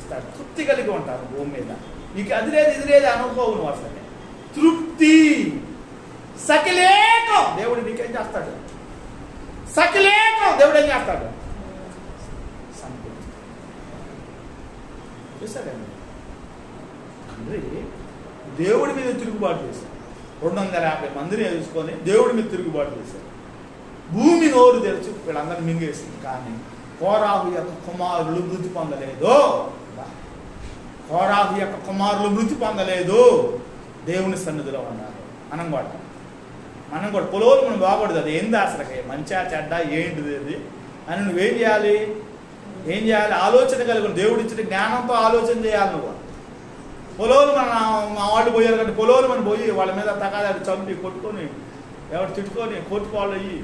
ఇస్తాడు. తృప్తి కలిగి ఉంటారు భూమి మీద. నీకు అది లేదు ఇది లేదు అనుకోవు నువ్వు అసలు. తృప్తి, సకిలేకం దేవుడు నీకేం చేస్తాడు? సకిలేకం దేవుడు ఏం చేస్తాడు? చూసాడండి, తండ్రి దేవుడి మీద తిరుగుబాటు చేశాడు. 250 మందిని వేసుకొని దేవుడి మీద తిరుగుబాటు చేశాడు. భూమి నోరు తెరిచి వీళ్ళందరినీ మింగేసింది. కానీ కోరాహు యొక్క కుమారులు మృతి పొందలేదు. కోరాహు యొక్క కుమారులు మృతి పొందలేదు, దేవుని సన్నిధిలో ఉన్నారు. మనం కూడా పొలోలు మనం బాగూడదు. అది ఏంది అసలుకి? మంచా చెడ్డ ఏంటిది అది అని నువ్వేం చేయాలి? ఏం చేయాలి? ఆలోచన కలిగి దేవుడు ఇచ్చిన జ్ఞానంతో ఆలోచన చేయాలి. నువ్వు పొలోలు మా వాళ్ళు పోయారు కానీ పొలోలు మనం పోయి వాళ్ళ మీద తగాదాలు చంపి కొట్టుకొని ఎవరు తిట్టుకొని కోర్టుకోవాలి అయ్యి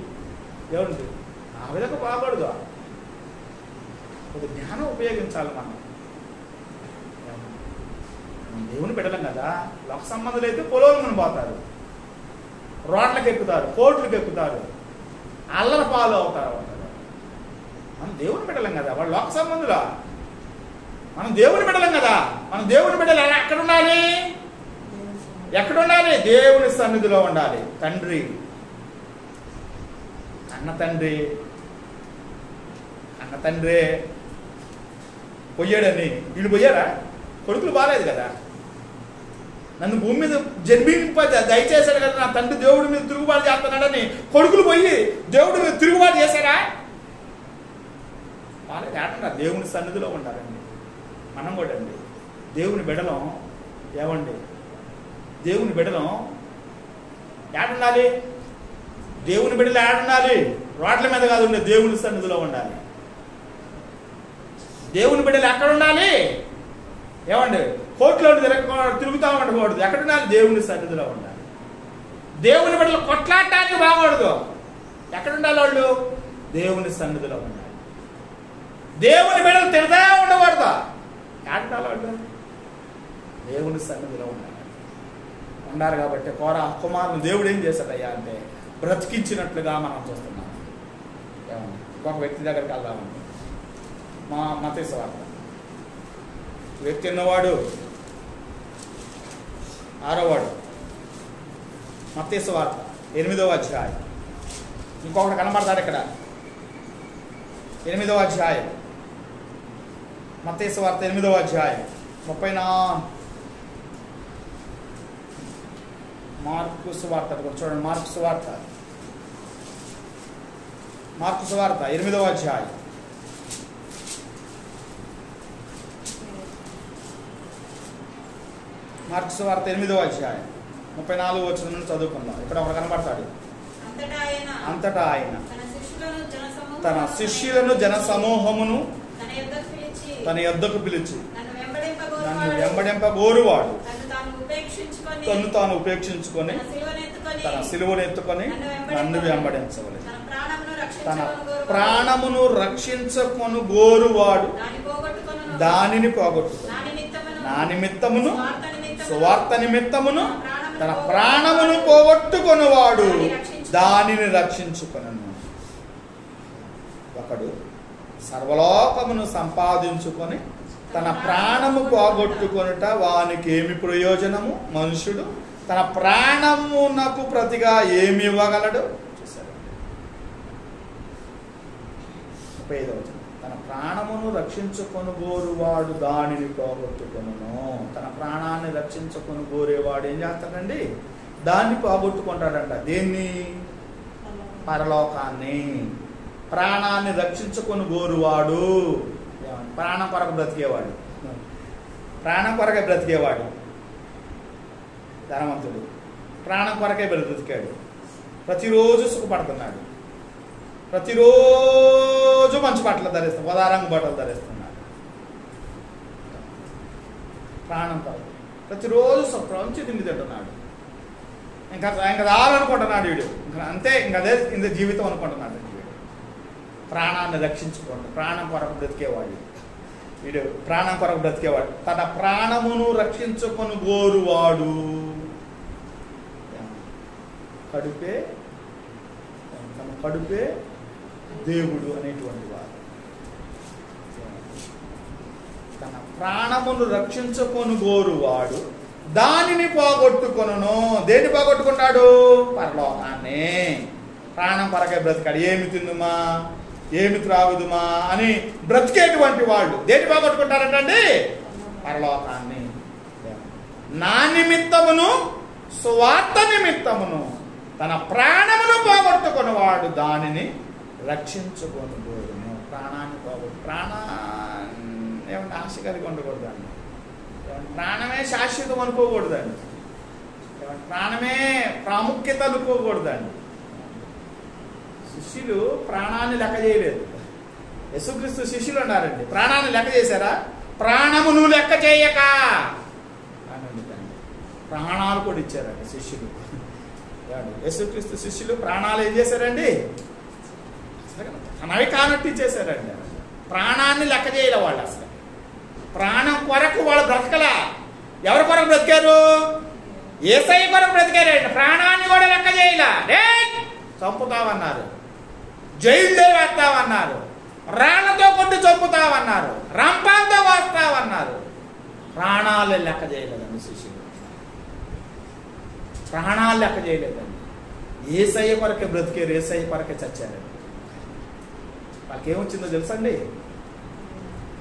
ఎవరు ఆ విధంగా బాగూడదు. ఒక జ్ఞానం ఉపయోగించాలి. మనం దేవుని బిడ్డలం కదా. లోక సంబంధాలు అయితే పొలోలు మనం పోతారు, రోడ్లకు ఎక్కుతారు, కోర్టులకు ఎక్కుతారు, అల్లర పాలు అవుతారు. మనం దేవుని బిడ్డలం కదా. వాళ్ళు లోక సంబంధులా, మనం దేవుని బిడ్డలం కదా. మనం దేవుని బిడ్డలు ఎక్కడ ఉండాలి? ఎక్కడ ఉండాలి? దేవుని సన్నిధిలో ఉండాలి. తండ్రి, అన్న తండ్రి పోయాడని వీళ్ళు పోయారా? కొడుకులు బాగాలేదు కదా. నన్ను భూమి మీద జన్మింప దయచేశాడు కదా, నా తండ్రి దేవుడి మీద తిరుగుబాటు చేస్తున్నాడని కొడుకులు పోయి దేవుడి మీద తిరుగుబాటు చేశారా? బాగాలేదు. ఏటన్నా దేవుని సన్నిధిలో ఉంటారండి. మనం కూడా అండి దేవుని బిడ్డలం. ఏమండి, దేవుని బిడ్డలం ఏడుండాలి? దేవుని బిడ్డలు ఏడుండాలి? రోడ్ల మీద కాదు ఉండే, దేవుని సన్నిధిలో ఉండాలి. దేవుని బిడ్డలు ఎక్కడ ఉండాలి? ఏమండి, కోర్టులో తిరుగుతూ ఉండకూడదు. ఎక్కడ ఉండాలి? దేవుని సన్నిధిలో ఉండాలి. దేవుని బిడ్డలు కొట్లాడటానికి బాగూడదు. ఎక్కడ ఉండాలి వాళ్ళు? దేవుని సన్నిధిలో ఉండాలి. దేవుని బిడ్డలు తిడతా ఉండకూడదు. ఎక్కడ వాళ్ళు? దేవుని సన్నిధిలో ఉండాలి. ఉండాలి కాబట్టి కుమారుని దేవుడు ఏం చేశాడయ్యా అంటే బ్రతికించినట్లుగా మనం చూస్తున్నాం. ఒక వ్యక్తి దగ్గరికి వెళ్దామండి. మత్తయి సువార్త వ్యక్తి ఉన్నవాడు 6వ మత్తయి సువార్త 8వ అధ్యాయం. ఇంకొకటి కనబడతాడు ఇక్కడ. 8వ అధ్యాయం మత్తయి సువార్త 8వ అధ్యాయం 34. మార్కు సువార్త చూడండి. మార్కు సువార్త 8వ అధ్యాయం మార్కు సువార్త 8వ అధ్యాయం 34 వచనం నుండి చదువుకుందాం. ఇక్కడ ఒకడు కనబడతాడు. అంతటా ఆయన తన శిష్యులను జన సమూహమును తన యొద్దకు పిలిచి నన్ను వెంబడింపగోరువాడు తను తాను ఉపేక్షించుకొని తన సిలువను ఎత్తుకొని నన్ను వెంబడించవలెను. తన ప్రాణమును రక్షించుకొని గోరువాడు దానిని పోగొట్టుకొని నా నిమిత్తమును సువార్త నిమిత్తమును తన ప్రాణమును పోగొట్టుకొనివాడు దానిని రక్షించుకొనను. ఒకడు సర్వలోకమును సంపాదించుకొని తన ప్రాణము పోగొట్టుకొనుట వానికి ఏమి ప్రయోజనము? మనుషుడు తన ప్రాణమునకు ప్రతిగా ఏమి ఇవ్వగలడు? చూసారు. 35వ వచనం. తన ప్రాణమును రక్షించుకొని గోరువాడు దానిని పోగొట్టుకొనును. తన ప్రాణాన్ని రక్షించుకొని గోరేవాడు ఏం చేస్తాడండి? దాన్ని పోగొట్టుకుంటాడంట. దేన్ని? పరలోకాన్ని. ప్రాణాన్ని రక్షించుకొని గోరువాడు ప్రాణం కొరకు బ్రతికేవాడు. ప్రాణం కొరకే బ్రతికేవాడు ధనవంతుడు. ప్రాణం కొరకే బ్రతికాడు. ప్రతిరోజు సుఖపడుతున్నాడు. ప్రతిరోజు మంచి బట్టలు ధరిస్తున్నాడు. పదారంగు బట్టలు ధరిస్తున్నాడు. ప్రాణం కొరకు ప్రతిరోజు మంచి తిండి తింటున్నాడు. ఇంకా రాలనుకుంటున్నాడు వీడు. ఇంకా అంతే, ఇంకా అదే ఇంత జీవితం అనుకుంటున్నాడు వీడు. ప్రాణాన్ని రక్షించుకోండి. ప్రాణం కొరకు బ్రతికేవాడు వీడు. ప్రాణం కొరకు బ్రతికేవాడు. తన ప్రాణమును రక్షించుకొని గోరువాడు తన కడుపే దేవుడు అనేటువంటి వాడు. తన ప్రాణమును రక్షించుకొని గోరువాడు దానిని పోగొట్టుకొనును. దేన్ని పోగొట్టుకున్నాడు? పరలోకాన్ని. ప్రాణం కొరకే బ్రతికాడు. ఏమి తిందుమా, ఏమి త్రాగుదుమా అని బ్రతికేటువంటి వాళ్ళు దేన్ని పోగొట్టుకుంటారంటండి? పరలోకాన్ని. నా నిమిత్తమును సువార్త నిమిత్తమును తన ప్రాణమును పోగొట్టుకున్నవాడు దానిని రక్షించుకొనును. ప్రాణాన్ని ప్రాణాన్ని ఏమన్నా ఆశ కలిగి ఉండకూడదండి. ప్రాణమే శాశ్వతం అనుకోకూడదండి. ప్రాణమే ప్రాముఖ్యత అనుకోకూడదండి. శిష్యులు ప్రాణాన్ని లెక్క చేయలేదు. యేసుక్రీస్తు శిష్యులు అన్నారండి, ప్రాణాన్ని లెక్క చేశారా? ప్రాణమును లెక్క చేయక ప్రాణాలు కూడా ఇచ్చారండి శిష్యులు. యేసుక్రీస్తు శిష్యులు ప్రాణాలు ఏం చేశారండి? తనవి కానట్టు ఇచ్చేశారండి. ప్రాణాన్ని లెక్క చేయలే వాళ్ళు. అసలు ప్రాణం కొరకు వాళ్ళు బ్రతకలా. ఎవరి కొరకు బ్రతికారు? యేసయ్య కొరకు బ్రతికారండి. ప్రాణాన్ని కూడా లెక్క చేయలా. చంపుతామన్నారు, జైల్లో వేస్తామన్నారు, రాళ్లతో కొట్టి చంపుతామన్నారు, రంపాలతో వస్తామన్నారు. ప్రాణాలు లెక్క చేయలేదండి శిష్యులు. ప్రాణాలు లెక్క చేయలేదండి. యేసయ్య కొరకే బ్రతికారు, యేసయ్య కొరకే చచ్చారండి. వాళ్ళకి ఏమొచ్చిందో తెలుసండి?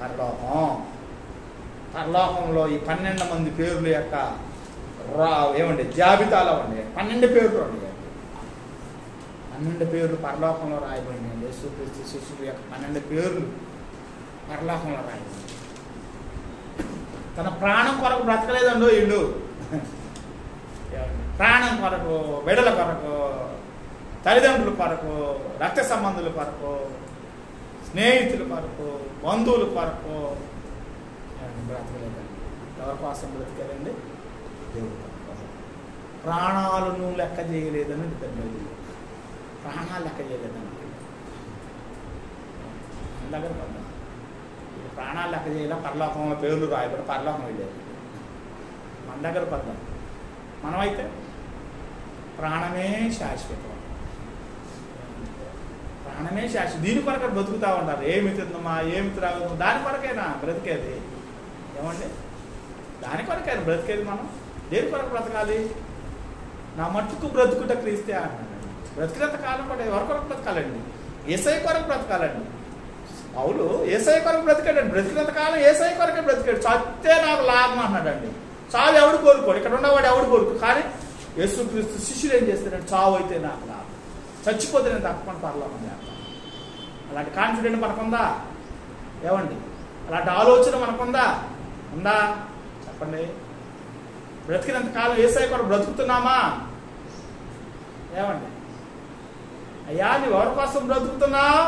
పరలోకం. పరలోకంలో ఈ 12 మంది పేర్ల యొక్క ఏమండి జాబితాలో ఉండే 12 పేర్లు ఉండే. 12 పేర్లు పరలోకంలో రాయబడినాయి. యేసుక్రీస్తు శిష్యుల యొక్క 12 పేర్లు పరలోకంలో రాయబడి. తన ప్రాణం కొరకు బ్రతకలేదండో ఇల్లు. ప్రాణం కొరకు, బిడ్డల కొరకు, తల్లిదండ్రుల కొరకు, రక్త సంబంధుల కొరకు, స్నేహితుల కొరకు, బంధువుల కొరకు బ్రతకలేదండి. ఎవరి కోసం బ్రతికారండి? దేవుడి కోసం. ప్రాణాలను లెక్క చేయలేదని ఇద్దరు, ప్రాణాలు లెక్క చేయలేదని దగ్గర పడ్డా. ప్రాణాలు లెక్క చేయాల, పరలోకంలో పేర్లు రాయబడి పరలోకం వెళ్ళేది. మన దగ్గర పడ్డాం. మనమైతే ప్రాణమే శాశ్వతం, ప్రాణమే శాశ్వతం. దీని కొరకు బ్రతుకుతూ ఉంటారు. ఏమి తిందమా, ఏమి త్రాగుదామా, దాని కొరకైనా బ్రతికేది. ఏమండి? దాని కొరకైనా బ్రతికేది. మనం దేని కొరకు బ్రతకాలి? నా మట్టుకు బ్రతుకుట క్రీస్తే అన్నాడు. బ్రతికినంత కాలం కూడా ఎవరి కొరకు బ్రతకాలండి? యేసయ్య కొరకు బ్రతకాలండి. పౌలు యేసయ్య కొరకు బ్రతికాడండి. బ్రతికినంత కాలం యేసయ్య కొరకే బ్రతికాడు. చస్తే నాకు లాభం అన్నాడండి. చావు ఎవడు కోరుకోడు, ఇక్కడ ఉన్నవాడు ఎవడు కోరుకో. కానీ యేసుక్రీస్తు శిష్యులు ఏం చేస్తాడంటే, చావు అయితే నాకు లాభం, చచ్చిపోతే నేను తప్పకుండా పరలోకం చేస్తాను. అలాంటి కాన్ఫిడెంట్ మనకుందా? ఏమండి? అలాంటి ఆలోచన మనకుందా? ఉందా? చెప్పండి. బ్రతికినంత కాలం యేసయ్య కొరకు బ్రతుకుతున్నామా? ఏమండి? అయ్యా నువ్వు ఎవరి కోసం బ్రతుకుతున్నావు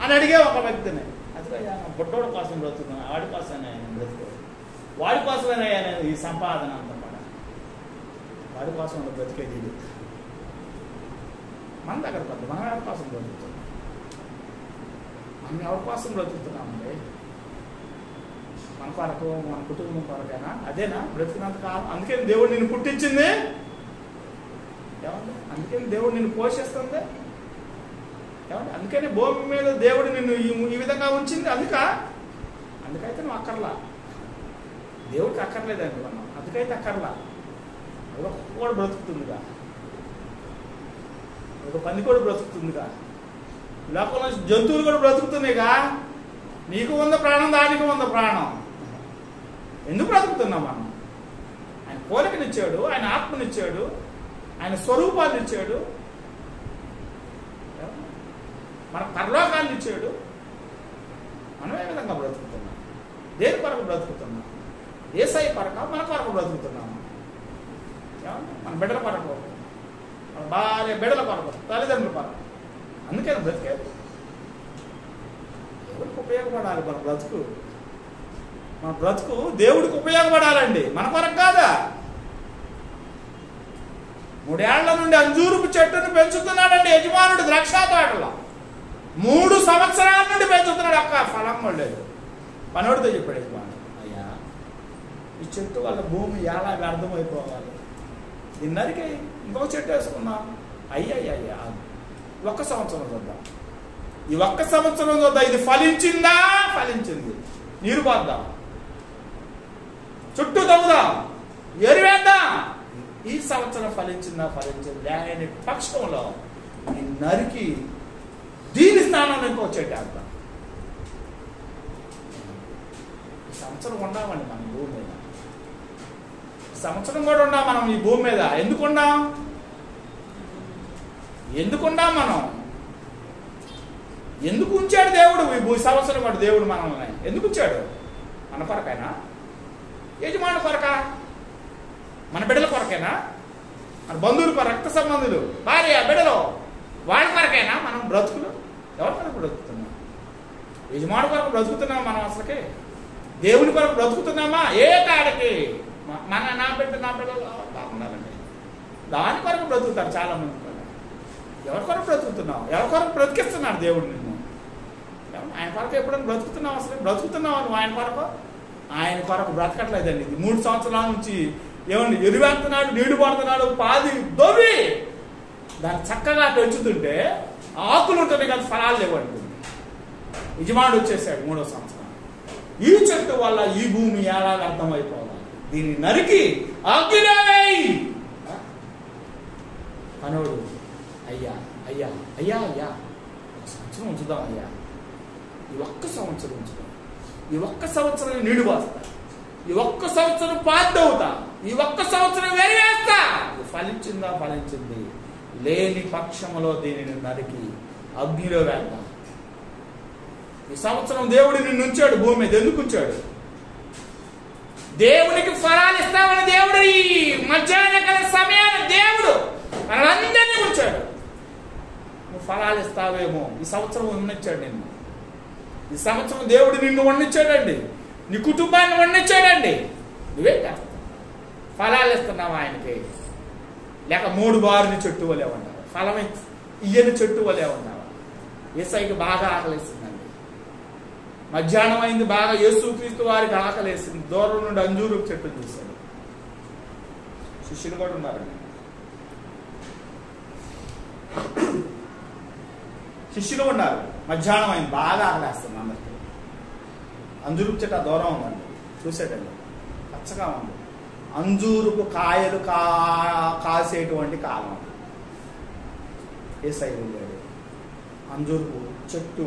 అని అడిగే ఒక వ్యక్తిని. అది అయ్యా బుడ్డోడి కోసం బ్రతుకుతున్నా, వాడి కోసమే బ్రతుకు, వాడి కోసమేనా ఈ సంపాదన అంతా కూడా, వాడి కోసం బ్రతికేది. మన దగ్గర పడ్డ మనం ఎవరి కోసం బ్రతుకుతున్నాం? మనం ఎవరి కోసం బ్రతుకుతున్నామండి? మన కొరకు, మన కుటుంబం కొరకైనా? అదేనా బ్రతికినంత కాలం? అందుకే దేవుడు నిన్ను పుట్టించింది. ఏమండి? అందుకే దేవుడు నిన్ను పోషిస్తుంది. ఏమండి? అందుకని భూమి మీద దేవుడు నిన్ను ఈ విధంగా ఉంచింది. అందుకైతే నువ్వు అక్కర్లా, దేవుడికి అక్కర్లేదండి మనం. అందుకైతే అక్కర్లా. ఒక కూడా బ్రతుకుతుందిగా, ఒక పంది కూడా బ్రతుకుతుందిగా, లోపల జంతువులు కూడా బ్రతుకుతున్నాయిగా. నీకు ఉన్న ప్రాణం, దానికి ఉన్న ప్రాణం. ఎందుకు బ్రతుకుతున్నాం మనం? ఆయన పోలికనిచ్చాడు, ఆయన ఆత్మనిచ్చాడు, ఆయన స్వరూపాన్ని ఇచ్చాడు, మన పరలోకాన్ని ఇచ్చాడు. మనం ఏ విధంగా బ్రతుకుతున్నాం? దేని కొరకు బ్రతుకుతున్నాం? యేసయ్య కొరక, మన కొరకు బ్రతుకుతున్నాము. మన బిడ్డల కొరకు, మన భార్య బిడ్డల కొరకు, తల్లిదండ్రుల కొరకు. అందుకే బ్రతికేది. దేవుడికి ఉపయోగపడాలి మన బ్రతుకు. మన బ్రతుకు దేవుడికి ఉపయోగపడాలండి, మన కొరకు కాదా. 3 ఏళ్ల నుండి అంజూరుపు చెట్టును పెంచుతున్నాడండి యజమానుడు ద్రాక్ష తోటలో. 3 సంవత్సరాల నుండి పెంచుతున్నాడు, ఒక్క ఫలం పడలేదు. మనోడితో చెప్పాడు యజమానుడు, అయ్యా ఈ చెట్టు వల్ల భూమి ఎలా వ్యర్థమైపోవాలి, దీన్ని నరికి ఇంకొక చెట్టు వేసుకున్నాం. అయ్యా 1 సంవత్సరం చూద్దాం, ఈ 1 సంవత్సరం చూద్దాం, ఇది ఫలించిందా? ఫలించింది. నీరు పోద్దాం, చుట్టూ తవ్వుదాం, ఎరువేద్దాం. ఈ సంవత్సరం ఫలించిందా? ఫలించింది. లేని పక్షంలో నరికి దీని స్థానంలో ఇంకో చెట్టు వేద్దాం. ఈ సంవత్సరం ఉన్నామండి మనం భూమి మీద. ఈ సంవత్సరం కూడా ఉన్నాం మనం ఈ భూమి మీద. ఎందుకున్నాం మనం? ఎందుకు ఉంచాడు దేవుడు ఈ సంవత్సరం కూడా? దేవుడు మనల్ని ఎందుకు ఉంచాడు? మన కొరకైనా? యజమాని కొరక? మన బిడ్డల కొరకైనా? మన బంధువుల కొరకు, రక్త సంబంధులు, భార్య బిడ్డలు, వాడి కొరకైనా మనం బ్రతుకులు? ఎవరి కొరకు బ్రతుకుతున్నాం? యజమాని కొరకు బ్రతుకుతున్నామా మనం? అసలుకి దేవుని కొరకు బ్రతుకుతున్నామా? ఏ కాడికి? నా బిడ్డలు బాగుండాలండి, దాని కొరకు బ్రతుకుతారు చాలా మంది. ఎవరి కొరకు బ్రతుకుతున్నావు? ఎవరి కొరకు బ్రతికిస్తున్నాడు దేవుడు నిన్ను? ఆయన కొరకు ఎప్పుడైనా బ్రతుకుతున్నావు? అసలు బ్రతుకుతున్నావు నువ్వు ఆయన కొరకు? ఆయన కొరకు బ్రతకట్లేదండి. ఇది 3 సంవత్సరాల నుంచి ఏమండి ఎరువేస్తున్నాడు, నీళ్లు పడుతున్నాడు, పాది దొవి దాన్ని చక్కగా పెంచుతుంటే ఆకులు ఉంటుంది కదా, ఫలాలు లేవండి. యజమానుడు వచ్చేసాడు 3వ సంవత్సరం. ఈ చెట్టు వల్ల ఈ భూమి ఎలా అర్థమైపోవాలి, దీన్ని నరికి అగ్గిలేయ్. మనోడు అయ్యా 1 సంవత్సరం ఉంచుదాం అయ్యా, ఈ 1 సంవత్సరం ఉంచుదాం, ఈ 1 సంవత్సరం నీళ్లు పోస్తా, ఈ 1 సంవత్సరం పాద్దవుతా, ఈ 1 సంవత్సరం వెరివేస్తా. ఫలించిందా? ఫలించింది. లేని పక్షములో దీనిని నరికి అగ్నిలో వేద్దాం. ఈ సంవత్సరం దేవుడు నిన్ను ఉంచాడు భూమి మీద. ఎందుకు ఉంచాడు? దేవునికి ఫలాలు ఇస్తామని దేవుడు ఈ మధ్యాహ్నకాల సమయాన్ని దేవుడు మనలందరినీ ఉంచాడు. నువ్వు ఫలాలు ఇస్తావేమో. ఈ సంవత్సరం ఉన్నిచ్చాడు నిన్ను. ఈ సంవత్సరం దేవుడు నిన్ను వండించాడండి, నీ కుటుంబాన్ని వండించాడండి. నువ్వేం చేస్తావు? ఫలాలు ఇస్తున్నావు ఆయనకి, లేక 3 బారుని చెట్టు వలే ఉన్నావు, ఫలం ఇయ్యని చెట్టు వలే ఉన్నావు. యేసయ్యకి బాగా ఆకలేసిందండి. మధ్యాహ్నం అయింది, బాగా యేసుక్రీస్తు వారికి ఆకలేసింది. దూరం నుండి అంజూరు చెట్టు చూశాడు. శిష్యులు కూడా ఉన్నారండి. శిష్యులు ఉన్నారు. మధ్యాహ్నం అయింది, బాగా ఆకలేస్తుంది అందరికి. అంజూరుపు చెట్టు దూరం ఉందండి, చూసేటండి, పచ్చగా ఉంది. అంజూరుపు కాయలు కాసేటువంటి కాలం. యేసయ్య వెళ్ళాడు. అంజూరుపు చెట్టు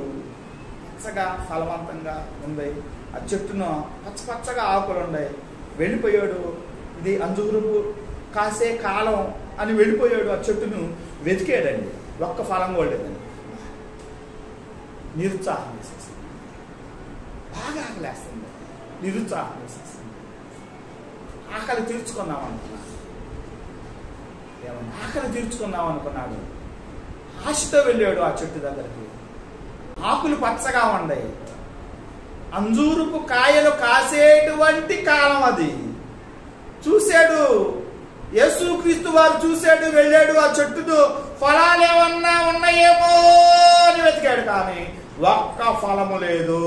పచ్చగా ఫలవంతంగా ఉంది. ఆ చెట్టును పచ్చగా ఆకులు ఉన్నాయి. వెళ్ళిపోయాడు. ఇది అంజూరుపు కాసే కాలం అని వెళ్ళిపోయాడు. ఆ చెట్టును వెతికాడండి, ఒక్క ఫలం కూడా లేదండి. నిరుత్సాహం వేసేసింది. బాగా ఆకలేస్తుంది, నిరుత్సాహం వేసేసింది. ఆకలి తీర్చుకుందాం అనుకున్నాడు. ఏమన్నా ఆకలి తీర్చుకుందాం అనుకున్నాడు. ఆశతో వెళ్ళాడు ఆ చెట్టు దగ్గరికి. ఆకులు పచ్చగా ఉన్నాయి. అంజూరుపు కాయలు కాసేటువంటి కాలం అది. చూశాడు, యేసుక్రీస్తు వారు చూశాడు, వెళ్ళాడు. ఆ చెట్టుతో ఫలాలు ఏమన్నా ఉన్నాయేమో అని వెతికాడు, కానీ ఒక్క ఫలము లేదు,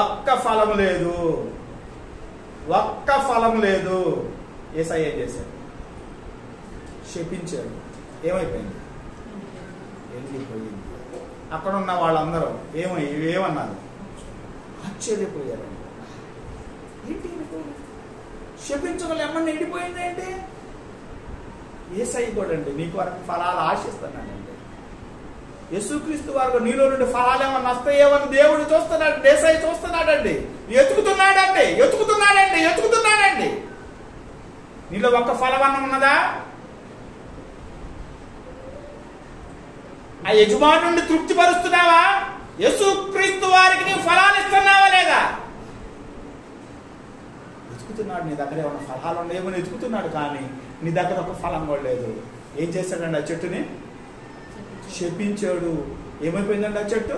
ఒక్క ఫలము లేదు, ఒక్క ఫలం లేదు. యేసయ్య ఏం చేశాడు? శపించాడు. ఏమైపోయింది? ఎండిపోయింది. అక్కడ ఉన్న వాళ్ళందరూ ఏమన్నారు? ఆశ్చర్యపోయారు. ఏంటి శపించగల ఏమన్నా ఎండిపోయింది ఏంటి? యేసయ్య కూడా అండి నీకు వరకు ఫలాలు ఆశిస్తున్నాడండి. యేసుక్రీస్తు వారు నీలో నుండి ఫలాలు ఏమన్నా వస్తాయేమని దేవుడు చూస్తున్నాడు, యేసయ్య చూస్తున్నాడండి. ఎతుకుతున్నాడండి. నీలో ఒక్క ఫలవన్నం ఉన్నదా? ఆ యజమానుడిని తృప్తిపరుస్తున్నావా? యేసుక్రీస్తు వారికి నీ ఫలాలు ఇస్తున్నావా లేదా? ఎతుకుతున్నాడు. నీ దగ్గర ఏమన్నా ఫలాలు ఉన్నాయేమో ఎతుకుతున్నాడు, కానీ నీ దగ్గర ఒక ఫలం కూడా లేదు. ఏం చేశాడండి? ఆ చెట్టుని శపించాడు. ఏమైపోయిందండి? ఆ చెట్టు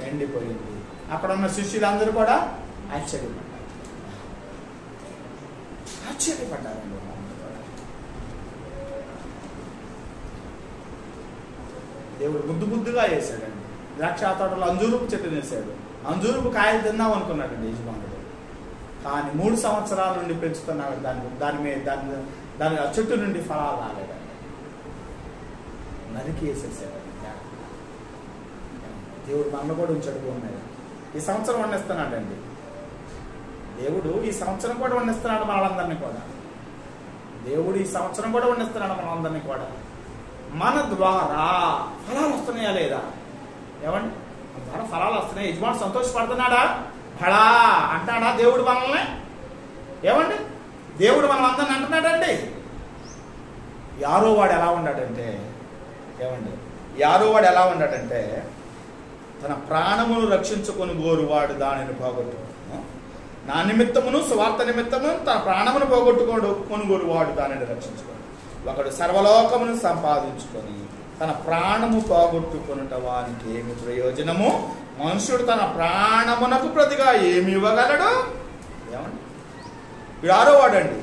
ఎండిపోయింది. అక్కడ ఉన్న శిష్యులందరూ కూడా ఆశ్చర్యపడ్డారండి. దేవుడు ముద్దుగా వేసాడండి. ద్రాక్ష తోటలో అంజూరుపు చెట్టు వేసాడు. అంజూరుపు కాయలు తిందాం అనుకున్నాడండి యజమానుడు, కానీ 3 సంవత్సరాల నుండి పెంచుతున్నాడు. దాని ఆ చెట్టు నుండి ఫలాలు రాలేదండి. నరికి వేసేసాడు. దేవుడు మనలో కూడా ఉంచాడు. ఉన్నాయి ఈ సంవత్సరం వండిస్తున్నాడండి దేవుడు. ఈ సంవత్సరం కూడా వండిస్తున్నాడు మనందరినీ కూడా. దేవుడు ఈ సంవత్సరం కూడా వండిస్తున్నాడు మనందరినీ కూడా. మన ద్వారా ఫలాలు వస్తున్నాయా లేదా? ఏమండి? మన ద్వారా ఫలాలు వస్తున్నాయి. యజమాని సంతోషపడుతున్నాడా? ఫలా అంటాడా దేవుడు మనల్ని? ఏమండి? దేవుడు మనం అందరిని అంటున్నాడండి. యారోవాడు ఎలా ఉన్నాడంటే, ఏమండి, యారోవాడు ఎలా ఉన్నాడంటే, తన ప్రాణమును రక్షించుకొని గోరువాడు దానిని పోగొట్టుకోడు. నా నిమిత్తమును సువార్త నిమిత్తమును తన ప్రాణమును కొనుగోరువాడు దానిని రక్షించుకోడు. ఒకడు సర్వలోకమును సంపాదించుకొని తన ప్రాణము పోగొట్టుకొనుట వానికి ఏమి ప్రయోజనము? మనుషుడు తన ప్రాణమునకు ప్రతిగా ఏమి ఇవ్వగలడు? ఏమండి? వీడు ఆరోవాడండి.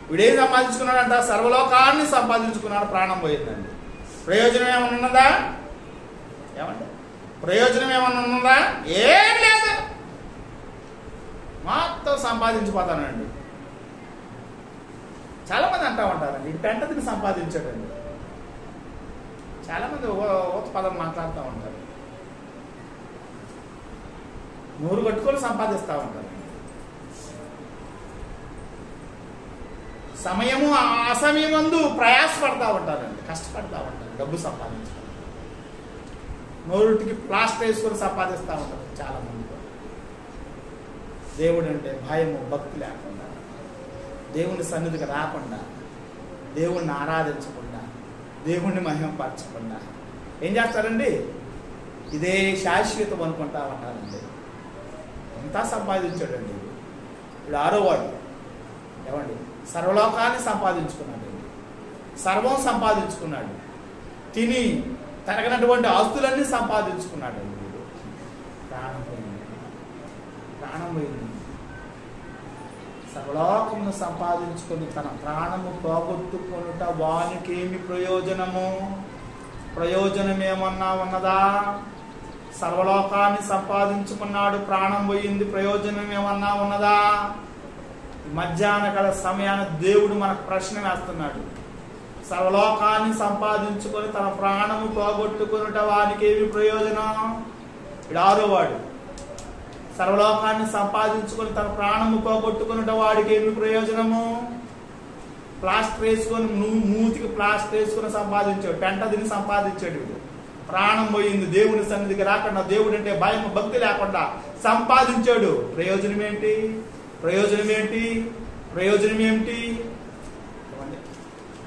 వీడేం సంపాదించుకున్నాడంట? సర్వలోకాన్ని సంపాదించుకున్నాడు, ప్రాణం పోయిందండి. ప్రయోజనం ఏమన్నా ఉన్నదా? ఏమండి? ప్రయోజనం ఏమన్నా ఉన్నదా? ఏం లేదు. మొత్తం సంపాదించిపోతానండి. చాలా మంది అంటా ఉంటారండి, ఇది పెంటదిని సంపాదించాడండి. చాలా మంది ఊత పదం మాట్లాడుతూ ఉంటారు. నూరు కట్టుకొని సంపాదిస్తూ ఉంటారు. సమయము అసమయమందు ప్రయాసపడతా ఉంటారండి, కష్టపడతా ఉంటారు డబ్బు సంపాదించడం. నోరుటికి ప్లాస్టర్ వేసుకొని సంపాదిస్తూ ఉంటారు చాలా మంది. దేవుడు అంటే భయము భక్తి లేకుండా, దేవుని సన్నిధికి రాకుండా, దేవుణ్ణి ఆరాధించకుండా, దేవుణ్ణి మహిమపరచకుండా ఏం చేస్తారండి? ఇదే శాశ్వతం అనుకుంటా ఉంటారండి. అంతా సంపాదించాడండి. ఇప్పుడు ఆరోవాడు. ఏమండి? సర్వలోకాన్ని సంపాదించుకున్నాడండి. సర్వం సంపాదించుకున్నాడు. తిని తరగనటువంటి ఆస్తులన్నీ సంపాదించుకున్నాడండి. వీడు ప్రాణం పోయింది. సర్వలోకమును సంపాదించుకొని తన ప్రాణము పోగొట్టుకొనుట వానికేమి ప్రయోజనము? ప్రయోజనం ఏమన్నా ఉన్నదా? సర్వలోకాన్ని సంపాదించుకున్నాడు, ప్రాణం పోయింది, ప్రయోజనం ఏమన్నా ఉన్నదా? మధ్యాహ్న కాల సమయాన్ని దేవుడు మనకు ప్రశ్న వేస్తున్నాడు. సర్వలోకాన్ని సంపాదించుకొని తన ప్రాణము పోగొట్టుకునుట వానికి ఏమి ప్రయోజనం? ఇప్పుడు 6వ వాడు, సర్వలోకాన్ని సంపాదించుకొని తన ప్రాణము పోగొట్టుకునుట వాడికి ఏమి ప్రయోజనము? ప్లాస్టర్ వేసుకొని, మూతికి ప్లాస్టర్ వేసుకొని సంపాదించాడు, పెంట తిని సంపాదించాడు. ప్రాణం పోయింది, దేవుని సన్నిధికి రాకుండా, దేవుడు అంటే భయం భక్తి లేకుండా సంపాదించాడు. ప్రయోజనం ఏంటి? ప్రయోజనం ఏంటి? ప్రయోజనం ఏమిటి?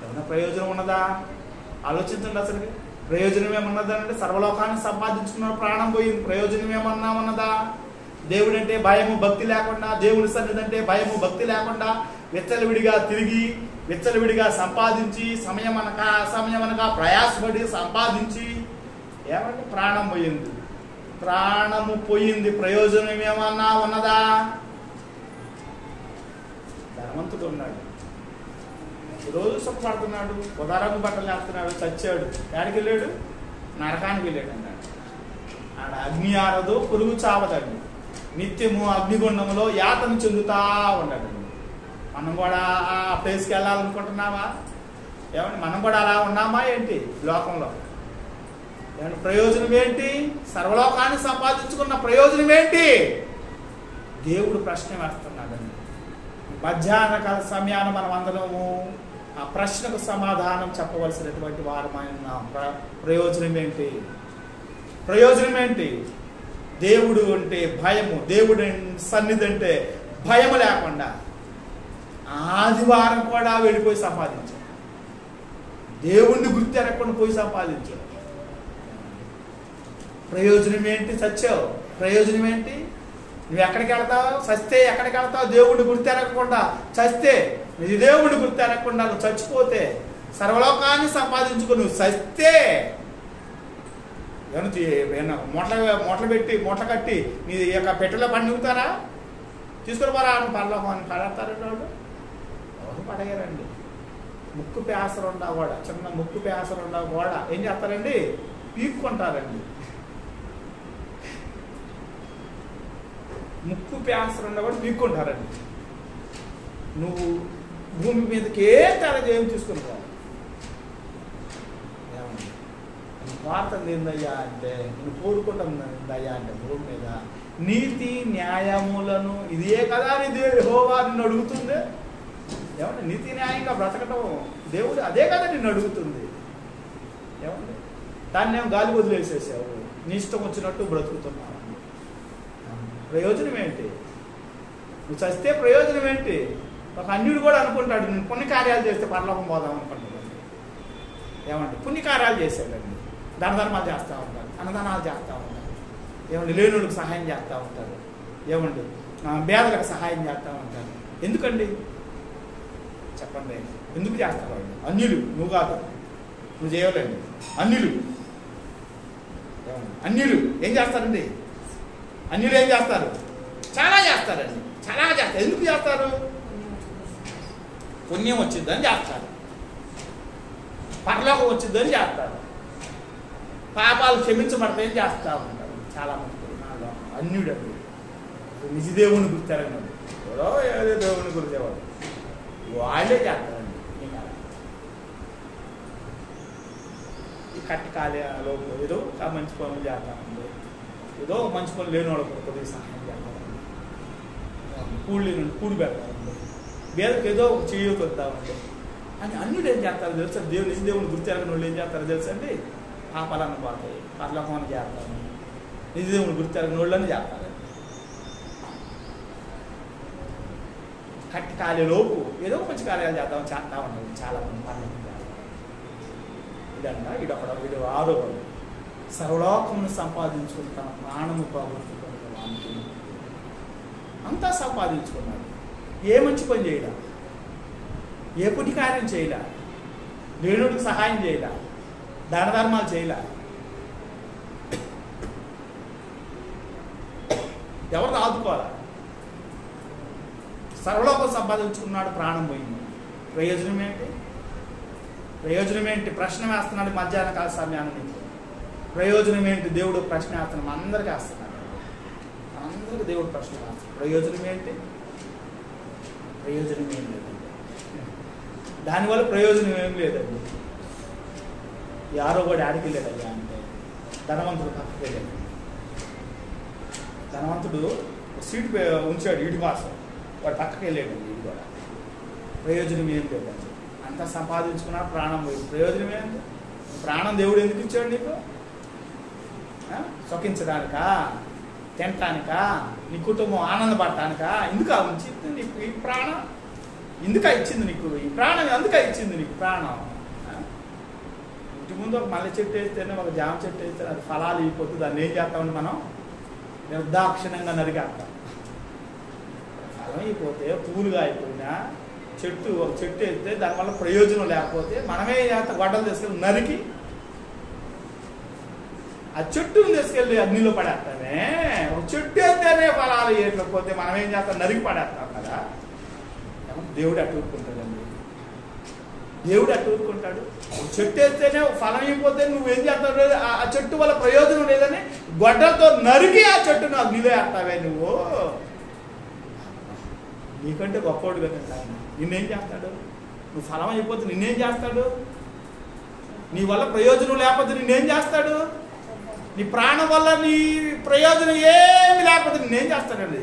ఏమన్నా ప్రయోజనం ఉన్నదా? ఆలోచించండి. అసలు ప్రయోజనం ఏమన్నదంటే, సర్వలోకాన్ని సంపాదించుకున్న ప్రాణం పోయింది, ప్రయోజనం ఏమన్నా ఉన్నదా? దేవుడు అంటే భయము భక్తి లేకుండా, దేవుని సన్నిధి అంటే భయము భక్తి లేకుండా విచ్చలవిడిగా తిరిగి, విచ్చలవిడిగా సంపాదించి, సమయం అనక ప్రయాసపడి సంపాదించి ఏమంటే ప్రాణం పోయింది. ప్రాణము పోయింది, ప్రయోజనం ఏమన్నా ఉన్నదా? ధనవంతుడు ఉన్నాడు, రోజు సుఖపడుతున్నాడు, ఉదారంగు బట్టలు వేస్తున్నాడు, చచ్చాడు. ఎక్కడికి వెళ్ళాడు? నరకానికి వెళ్ళాడు అన్నాడు. ఆడ అగ్ని ఆరదు, పురుగు చావదండి, నిత్యము అగ్నిగుండంలో యాతన చెందుతా ఉన్నాడు. మనం కూడా ఆ ప్లేస్కి వెళ్ళాలనుకుంటున్నామా? ఏమండి, మనం కూడా అలా ఉన్నామా ఏంటి లోకంలో? ఏమంటే ప్రయోజనం ఏంటి? సర్వలోకాన్ని సంపాదించుకున్న ప్రయోజనం ఏంటి? దేవుడు ప్రశ్న వేస్తున్నాడండి. మధ్యాహ్న కాల సమయాన మనం అందరము ఆ ప్రశ్నకు సమాధానం చెప్పవలసినటువంటి వారమైన ప్రయోజనం ఏంటి? ప్రయోజనం ఏంటి? దేవుడు అంటే భయము, దేవుడు సన్నిధి అంటే భయము లేకుండా ఆదివారం కూడా వెళ్ళిపోయి సంపాదించాడు. దేవుణ్ణి గుర్తెరగకుండా పోయి సంపాదించాడు. ప్రయోజనం ఏంటి? చచ్చావు, ప్రయోజనం ఏంటి? నువ్వు ఎక్కడికి వెళ్తావు? చస్తే ఎక్కడికి వెళ్తావు? దేవుడిని గుర్తెరగకుండా చస్తే, నీ దేవుడిని గుర్తెరగకుండా నువ్వు చచ్చిపోతే, సర్వలోకాన్ని సంపాదించుకుని నువ్వు చస్తే, మూటలు పెట్టి మూటలు కట్టి నీ యొక్క పెట్టెలో పండుగుతారా? తీసుకుని పోరా పరలోకాన్ని పడతారండి వాళ్ళు? ఎవరు పడేయరండి. ముక్కు పేసరుండా కూడా, చిన్న ముక్కు పేసరుండా కూడా ఏం చేస్తారండి? పీక్కుంటారండి. ముక్కు పేసరుండా కూడా పీక్కుంటారండి. నువ్వు భూమి మీదకి ఏ తేడా ఏం తీసుకుని పోవాలి? వార్త ఏందయ్యా అంటే, నేను కోరుకుంటుందయ్యా అంటే భూమి మీద నీతి న్యాయములను ఇదే కదా అని యెహోవా నిన్ను అడుగుతుంది. ఏమంటే నీతి న్యాయంగా బ్రతకటం దేవుడు అదే కదా నిన్ను అడుగుతుంది. ఏమంటే దాన్ని ఏమో గాలి వదిలేసేసావు, నీ ఇష్టం వచ్చినట్టు బ్రతుకుతున్నావు. ప్రయోజనం ఏంటి? నువ్వు చస్తే ప్రయోజనం ఏంటి? ఒక అన్యుడు కూడా అనుకుంటాడు, నేను పుణ్యకార్యాలు చేస్తే పరలోకం పోదాం అనుకుంటున్నాను. ఏమంటే పుణ్యకార్యాలు చేసేదండి, దాన ధర్మాలు చేస్తూ ఉంటారు, అన్నదానాలు చేస్తూ ఉంటారు, ఏమండి లేనులకు సహాయం చేస్తూ ఉంటారు, ఏమండి పేదలకు సహాయం చేస్తూ ఉంటారు. ఎందుకండి చెప్పండి? ఎందుకు చేస్తారు వాళ్ళు? అన్యులు, నువ్వు కాదు, నువ్వు చేయలేండి. అన్యులు అన్యులు ఏం చేస్తారండి? అన్యులు ఏం చేస్తారు? చాలా చేస్తారండి, చాలా చేస్తారు. ఎందుకు చేస్తారు? పుణ్యం వచ్చిందని చేస్తారు, పరలోకం వచ్చిందని చేస్తారు, పాపాలు క్షమించబడతాయని చేస్తూ ఉంటారు చాలామంది. నాలో అన్యుడు అండి, నిజ దేవుని గుర్తెరగడు, ఎవరో ఏదో దేవుని గుర్తేవాడు, వాళ్ళే చేస్తారండి. ఈ కట్టి కార్యాలు ఏదో మంచి పనులు చేస్తామండి, ఏదో మంచి పనులు లేని వాళ్ళకి కొద్దిగా సహాయం చేస్తామండి, కూడి పెడతామండి, వేదకు ఏదో చేయూత వస్తామండి అని. అన్యుడు ఏం చేస్తారు తెలుసా? నిజ దేవుని గుర్తెరగని వాళ్ళు ఏం చేస్తారో తెలుసండి? పాపాలను పోతాయి, పరలోకం చేస్తాము, నిజ దేవుని గుర్తెరగని వాళ్ళని చేస్తారు. కట్టి కాలేలోపు ఏదో మంచి కార్యాలు చేస్తా ఉంటారు చాలా మంది పనులు. ఇదంట వీడు 6వ వాడు, సర్వలోకమును సంపాదించుకుని తన ప్రాణము పోగొట్టుకుని అంతా సంపాదించుకున్నాడు. ఏ మంచి పని చేయడా, ఏ పుణ్య కార్యం చేయడా, దేవుడికి సహాయం చేయడా, దాన ధర్మాలు చేయలే, ఎవరిని ఆదుకోవాలా? సర్వలోకం సంపాదించుకున్నాడు, ప్రాణం పోయింది. ప్రయోజనం ఏంటి? ప్రయోజనం ఏంటి? ప్రశ్న వేస్తున్నాడు మధ్యాహ్న కాల సమయాన్ని నీకు. ప్రయోజనం ఏంటి? దేవుడు ప్రశ్న వేస్తున్నాడు, అందరికీ వేస్తున్నాడు. అందరికీ దేవుడు ప్రశ్న వేస్తున్నాడు. ప్రయోజనం ఏంటి? ప్రయోజనం ఏం లేదండి. దానివల్ల ప్రయోజనం ఏం లేదండి. యారో కూడా ఆడికి వెళ్ళాడయ్యా అంటే ధనవంతుడు పక్కకి వెళ్ళాడు. ధనవంతుడు సీట్ ఉంచాడు, ఈడి మాసం వాడు పక్కకి వెళ్ళాడండి. ఇది కూడా ప్రయోజనం ఏం లేదండి. అంతా సంపాదించుకున్నా ప్రాణం పోయింది. ప్రయోజనం ఏంటి? ప్రాణం దేవుడు ఎందుకు ఇచ్చాడు నీకు? సుఖించడానికా? తినటానికా? నీ కుటుంబం ఆనందపడటానికా? ఎందుకు ఉంచింది నీకు ఈ ప్రాణం? ఎందుక ఇచ్చింది నీకు ఈ ప్రాణం? అందుక ఇచ్చింది నీకు ప్రాణం. ఇంటి ముందు ఒక మల్లె చెట్టు వేస్తేనే, ఒక జామ చెట్టు వేస్తేనే అది ఫలాలు అయిపోతుంది. దాన్ని ఏం చేస్తామని మనం నిర్దాక్షిణ్యంగా నరికేస్తాం. ఫలం అయిపోతే, పూలుగా అయిపోయినా చెట్టు, ఒక చెట్టు వేస్తే దానివల్ల ప్రయోజనం లేకపోతే మనమే గొడ్డలు తీసుకెళ్ళి నరికి ఆ చెట్టును తీసుకెళ్ళి అగ్నిలో పడేస్తామే. ఒక చెట్టు వేస్తేనే ఫలాలు వేయకపోతే మనం ఏం చేస్తాం? నరికి పడేస్తాం కదా. దేవుడు అటు ఊరుకుంటాడండి. దేవుడు అటు ఊరుకుంటాడు. చెట్టు వేస్తేనే ఫలం అయిపోతే నువ్వేం చేస్తావు? ఆ చెట్టు వల్ల ప్రయోజనం లేదని గొడ్డలతో నరికి ఆ చెట్టును అగ్నిలో వేస్తావే నువ్వు. నీకంటే గొప్పవాడు కదా. నిన్నేం చేస్తాడు? నువ్వు ఫలం అయిపోతే నిన్నేం చేస్తాడు? నీ వల్ల ప్రయోజనం లేకపోతే నిన్నేం చేస్తాడు? నీ ప్రాణం వల్ల నీ ప్రయోజనం ఏమి లేకపోతే నిన్నేం చేస్తాడండి?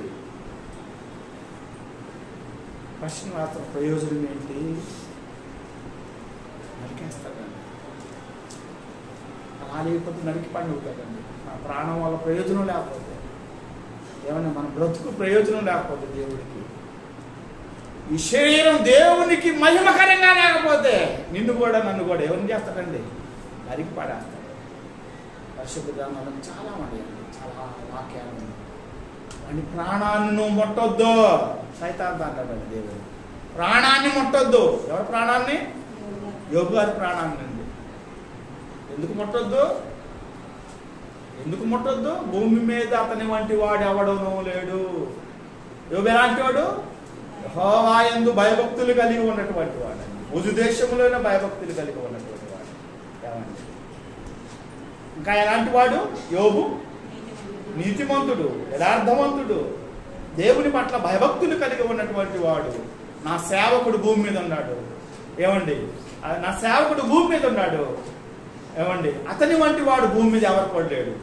ప్రశ్న మాత్రం ప్రయోజనం ఏంటి? నరికేస్తాడండి. అలా లేకపోతే నరికి పని అవుతాడండి. మన ప్రాణం వల్ల ప్రయోజనం లేకపోతే, ఏమన్నా మన బ్రతుకు ప్రయోజనం లేకపోతే, దేవుడికి ఈ శరీరం దేవునికి మహిమకరంగా లేకపోతే నిన్ను కూడా నన్ను కూడా ఎవరిని చేస్తాడండి? నరికి పడేస్తాడు. పరిశుద్ధ గ్రంథంలో చాలా మంది, చాలా వాక్యాలు ఉన్నాయి. వాడి ప్రాణాన్ని నువ్వు ముట్టొద్దు. సైతాన్ అంటాడండి దేవుడు. ప్రాణాన్ని ముట్టొద్దు. ఎవరి ప్రాణాన్ని? యోబు గారి ప్రాణాన్ని అండి. ఎందుకు ముట్టొద్దు? ఎందుకు ముట్టొద్దు? భూమి మీద అతని వంటి వాడు ఎవడనూ లేడు. యోబు ఎలాంటి వాడు? యెహోవా యందు భయభక్తులు కలిగి ఉన్నటువంటి వాడు. భుజు దేశంలోనే భయభక్తులు కలిగి ఉన్నటువంటి వాడు. ఏమండి? ఇంకా ఎలాంటి వాడు? యోబు నీతిమంతుడు, యథార్థవంతుడు, దేవుని పట్ల భయభక్తులు కలిగి ఉన్నటువంటి వాడు. నా సేవకుడు భూమి మీద ఉన్నాడు. ఏమండి? నా సేవకుడు భూమి మీద ఉన్నాడు. ఏమండి? అతని వంటి వాడు భూమి మీద ఎవరు పడలేడు.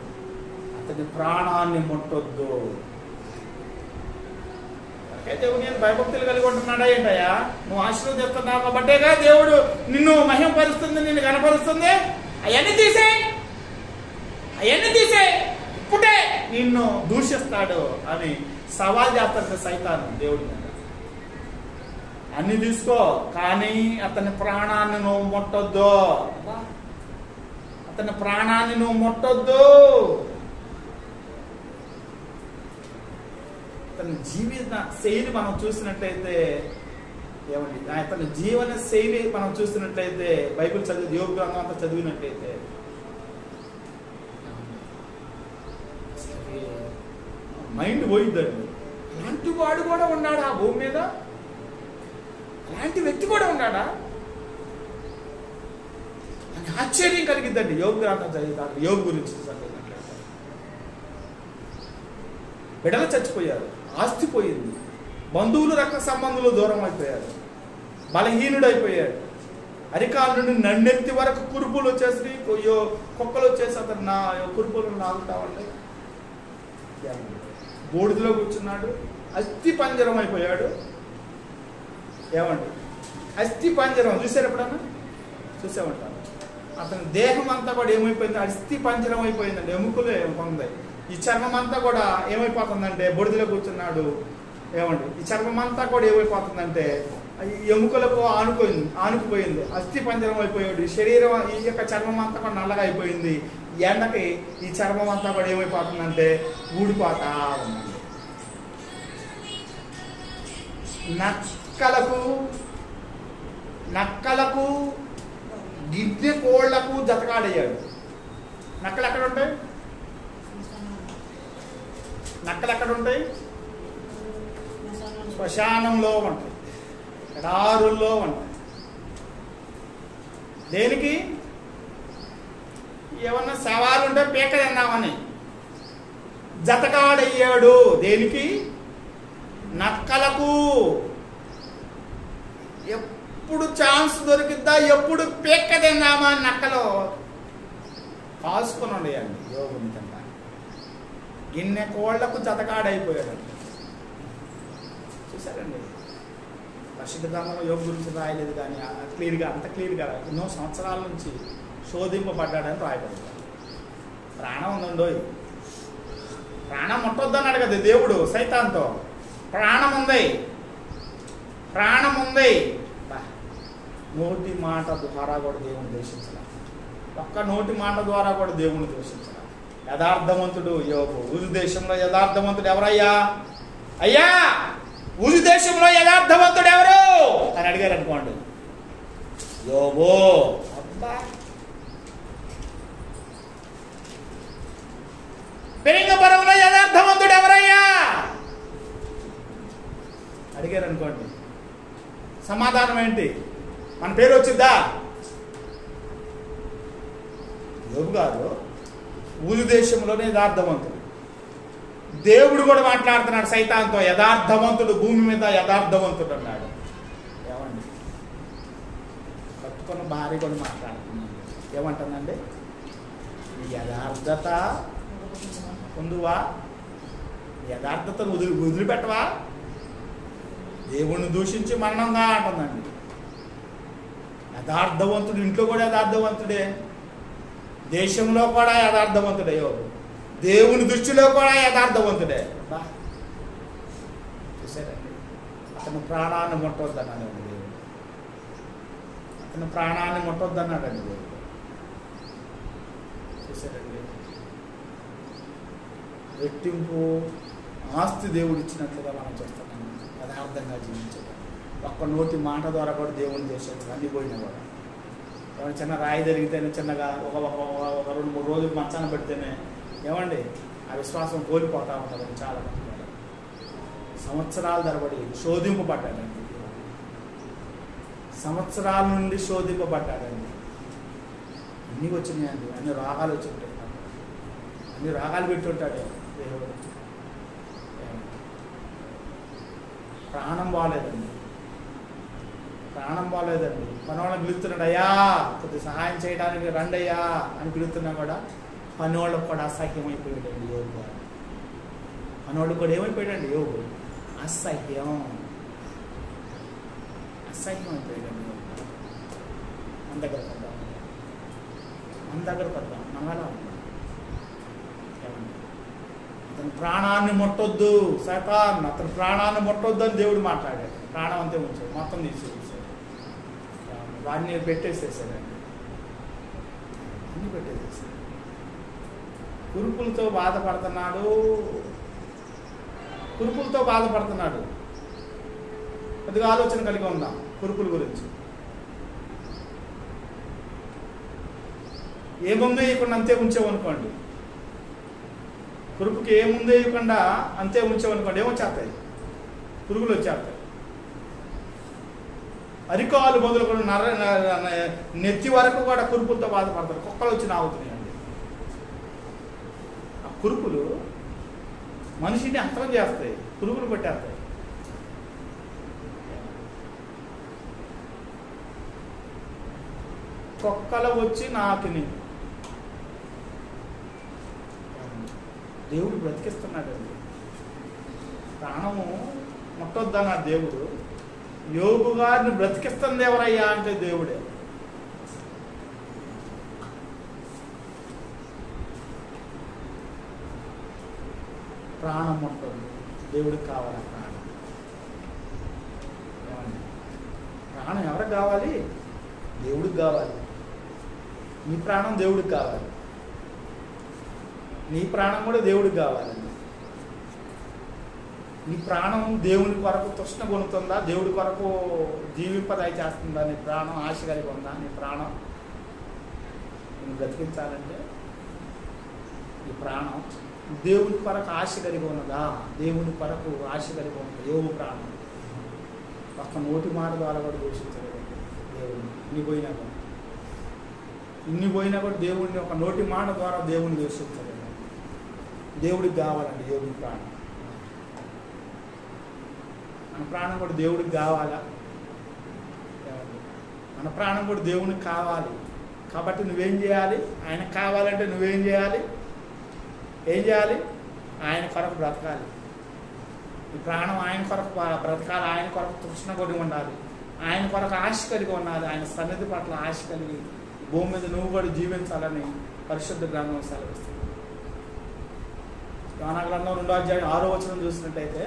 అతని ప్రాణాన్ని ముట్టొద్దు. దేవుడు నేను భయభక్తులు కలిగి ఉంటున్నాడా ఏంటయ్యా? నువ్వు ఆశీర్వదిస్తున్నావు కాబట్టేగా దేవుడు నిన్ను మహిమపరుస్తుంది, నిన్ను కనపరుస్తుంది. అవన్నీ తీసే ఇప్పుడే నిన్ను దూషిస్తాడు అని సవాల్ చేస్తాడు సైతాను దేవుడి మీద. అన్ని తీసుకో, కానీ అతని ప్రాణాన్ని నువ్వు ముట్టొద్దు. అతని ప్రాణాన్ని నువ్వు ముట్టొద్దు. అతని జీవన శైలి మనం చూసినట్లయితే, ఏమండి, అతని జీవన శైలి మనం చూసినట్లయితే, బైబిల్ చదివి యోబు గ్రంథం అంతా చదివినట్లయితే మైండ్ పోయిద్దండి. అలాంటి వాడు కూడా ఉన్నాడా ఆ భూమి మీద? అలాంటి వ్యక్తి కూడా ఉన్నాడా అని ఆశ్చర్యం కలిగిద్దండి. యోబు గ్రంథం చదివితారు. యోబు గురించి చదివినట్లయితే బిడ్డలు చచ్చిపోయారు, ఆస్తి పోయింది, బంధువులు రక్త సంబంధులు దూరం అయిపోయారు, బలహీనుడు అయిపోయాడు. అరికాల నుండి నన్నెత్తి వరకు కురుపులు వచ్చేసి, కుక్కలు వచ్చేసి అతను నా కురుపులు నాగుతామండి. బూడిదలో కూర్చున్నాడు, అస్థి పంజరం అయిపోయాడు. ఏమండి? అస్థి పంజరం చూసారు ఎప్పుడన్నా? చూసామంటారు. అతని దేహం అంతా కూడా ఏమైపోయింది? అస్థి పంజరం అయిపోయిందండి. ఎముకలే పొందాయి. ఈ చర్మం అంతా కూడా ఏమైపోతుందంటే, బూడిదలో కూర్చున్నాడు. ఏమండి? ఈ చర్మం అంతా కూడా ఏమైపోతుందంటే ఎముకలకు ఆనుకుపోయింది. అస్థి పంజరం అయిపోయాడు. శరీరం, ఈ యొక్క చర్మం అంతా కూడా నల్లగా అయిపోయింది. ఎండకి ఈ చర్మం అంతా కూడా ఏమైపోతుందంటే ఊడిపోతా ఉందండి. నక్కలకు గిన్నె కోళ్లకు జతకాడయ్యాడు. నక్కలు ఎక్కడ ఉంటాయి? శ్మశానంలో ఉంటాయి, ఎడారుల్లో ఉంటాయి. దేనికి? ఏమన్నా సవాలుంటే పీక తిన్నామని. జతకాడయ్యాడు దేనికి? నక్కలకు. ఎప్పుడు ఛాన్స్ దొరికిద్దా, ఎప్పుడు పీక తిందామా అని నక్కలు కాసుకొని ఉండేయండి యోగుని తింటా. గిన్నె కోళ్లకు జతకాడైపోయాడు. చూసారండి, పరిశుద్ధ గ్రంథంలో యోగు గురించి రాయలేదు, కానీ క్లియర్గా, అంత క్లియర్గా ఎన్నో సంవత్సరాల నుంచి శోధింపబడ్డాడని రాయబడింది. ప్రాణం ఉందండో, ప్రాణం ముట్టొద్దన్నాడు కదా దేవుడు సైతాన్తో. ప్రాణం ఉంది, ప్రాణం ఉంది. నోటి మాట ద్వారా కూడా దేవుని దూషించాలి. ఒక్క నోటి మాట ద్వారా కూడా దేవుని దూషించాలి. యథార్థవంతుడు యోగు. ఊజు దేశంలో యథార్థవంతుడు ఎవరయ్యా? అయ్యా ఊజు దేశంలో యథార్థవంతుడు ఎవరు అని అడిగారు అనుకోండి, యోబు. అబ్బా, పెరింగపురంలో యథార్థవంతుడు ఎవరయ్యా అడిగారు అనుకోండి, సమాధానం ఏంటి? మన పేరు వచ్చిద్దా? యోబు గారు ఊజు దేశంలోనే యథార్థవంతుడు. దేవుడు కూడా మాట్లాడుతున్నాడు సైతాన్తో, యథార్థవంతుడు భూమి మీద యథార్థవంతుడు అన్నాడు. ఏమండి, కట్టుకున్న భార్య కూడా మాట్లాడుతున్నాడు. ఏమంటుందండి? నీ యథార్థత పొందువా, యథార్థతను వదిలిపెట్టవా, దేవుణ్ణి దూషించి మరణంగా అంటుందండి. యథార్థవంతుడు ఇంట్లో కూడా యథార్థవంతుడే, దేశంలో కూడా యథార్థవంతుడే యోగు, దేవుని దృష్టిలో కూడా యథార్థవంతుడే. చూసారండి, అతను ప్రాణాన్ని ముట్టొద్దన్నాడండి దేవుడు. అతను ప్రాణాన్ని ముట్టొద్దన్నాడండి దేవుడు. చూసారండి, రెట్టింపు ఆస్తి దేవుడు ఇచ్చినట్లుగా మనం చూస్తున్నాం. యథార్థంగా జీవించడం, ఒక్క నోటి మాట ద్వారా కూడా దేవుని చేసేది అన్ని పోయినా కూడా. ఏమైనా చిన్న రాయి జరిగితేనే, చిన్నగా ఒక 2-3 రోజులు మంచాన పెడితేనే ఏమండి ఆ విశ్వాసం కోల్పోతూ ఉంటారు చాలా మంది. సంవత్సరాల తరబడి శోధింపబడ్డాడండి, సంవత్సరాల నుండి శోధింపబడ్డాడండి. అన్నీ వచ్చినాయండి, అన్ని రాగాలు వచ్చి ఉంటాయి, అన్ని రాగాలు పెట్టుంటాడు దేవుడు. ప్రాణం బాగాలేదండి, ప్రాణం బాగాలేదండి. పనివాళ్ళని పిలుస్తున్నాడు, అయ్యా కొద్ది సహాయం చేయడానికి రండి అయ్యా అని పిలుస్తున్నా కూడా పనివాళ్ళకు కూడా అసహ్యం అయిపోయాడండి యోగు గారు. పనివాళ్ళు కూడా ఏమైపోయాడండి యోగు? అసహ్యం, అసహ్యం అయిపోయాడండి యోగు. మన దగ్గర పడ్డాం, మన దగ్గర పడ్డాం, మనం ఎలా ఉన్నాం? అతని ప్రాణాన్ని ముట్టొద్దు సైతాన్, అతని ప్రాణాన్ని ముట్టొద్దు అని దేవుడు మాట్లాడాడు. ప్రాణం అంతే ఉంచాడు, మొత్తం తీసేసాడు, వాడిని పెట్టేసేసాడండి, అన్ని పెట్టేసేసాడు. కురుపులతో బాధపడుతున్నాడు, కురుపులతో బాధపడుతున్నాడు. కొద్దిగా ఆలోచన కలిగి ఉందాం కురుపుల గురించి. ఏముందో ఇవ్వకుండా అంతే ఉంచామనుకోండి, కురుపుకి ఏముందో ఇవ్వకుండా అంతే ఉంచామనుకోండి, ఏమొచ్చేస్తాయి? పురుగులు వచ్చేస్తాయి. అరికాలు మొదలుకొని నెత్తి వరకు కూడా కురుపులతో బాధపడతారు. కుక్కలు వచ్చి నాగుతున్నాయండి. ఆ కురుపులు మనిషిని హతం చేస్తాయి, పురుగులు పెట్టేస్తాయి. కుక్కలు వచ్చి నాకిని దేవుడు బ్రతికిస్తున్నాడండి. ప్రాణము ముట్టొద్దన్నాడు దేవుడు. యోగు గారిని బ్రతికిస్తుంది ఎవరయ్యా అంటే దేవుడే. ప్రాణం ఉంటుంది, దేవుడికి కావాలి ప్రాణం. ప్రాణం ఎవరికి కావాలి? దేవుడికి కావాలి. నీ ప్రాణం దేవుడికి కావాలి, నీ ప్రాణం కూడా దేవుడికి కావాలండి. నీ ప్రాణం దేవుని కొరకు తృష్ణ కొనుతుందా? దేవుడి కొరకు జీవింపదయ చేస్తుందా? నీ ప్రాణం ఆశ కలిగి ఉందా? నీ ప్రాణం నేను బ్రతికించాలంటే ఈ ప్రాణం దేవుని కొరకు ఆశ కలిగి ఉన్నదా? దేవుని కొరకు ఆశ కలిగి ఉన్నది యోగు ప్రాణం. ఒక్క నోటి మాట ద్వారా కూడా దూషించలేదు దేవుడిని. ఇన్ని పోయినా కూడా దేవుడిని ఒక నోటి మాట ద్వారా దేవుడిని దూషించలేదు. దేవుడికి కావాలండి దేవుడి ప్రాణం. మన ప్రాణం కూడా దేవుడికి కావాలా? మన ప్రాణం కూడా దేవునికి కావాలి. కాబట్టి నువ్వేం చేయాలి? ఆయనకు కావాలంటే నువ్వేం చేయాలి? ఏం చేయాలి? ఆయన కొరకు బ్రతకాలి. ఈ ప్రాణం ఆయన కొరకు బ్రతకాలి. ఆయన కొరకు తృష్ణ కలిగి ఉండాలి. ఆయన కొరకు ఆశ కలిగి ఉండాలి. ఆయన సన్నిధి పట్ల ఆశ కలిగి భూమి మీద నువ్వు కూడా జీవించాలని పరిశుద్ధ గ్రంథం సెలవిస్తుంది. యోనా గ్రంథం 2:6 చూసినట్టయితే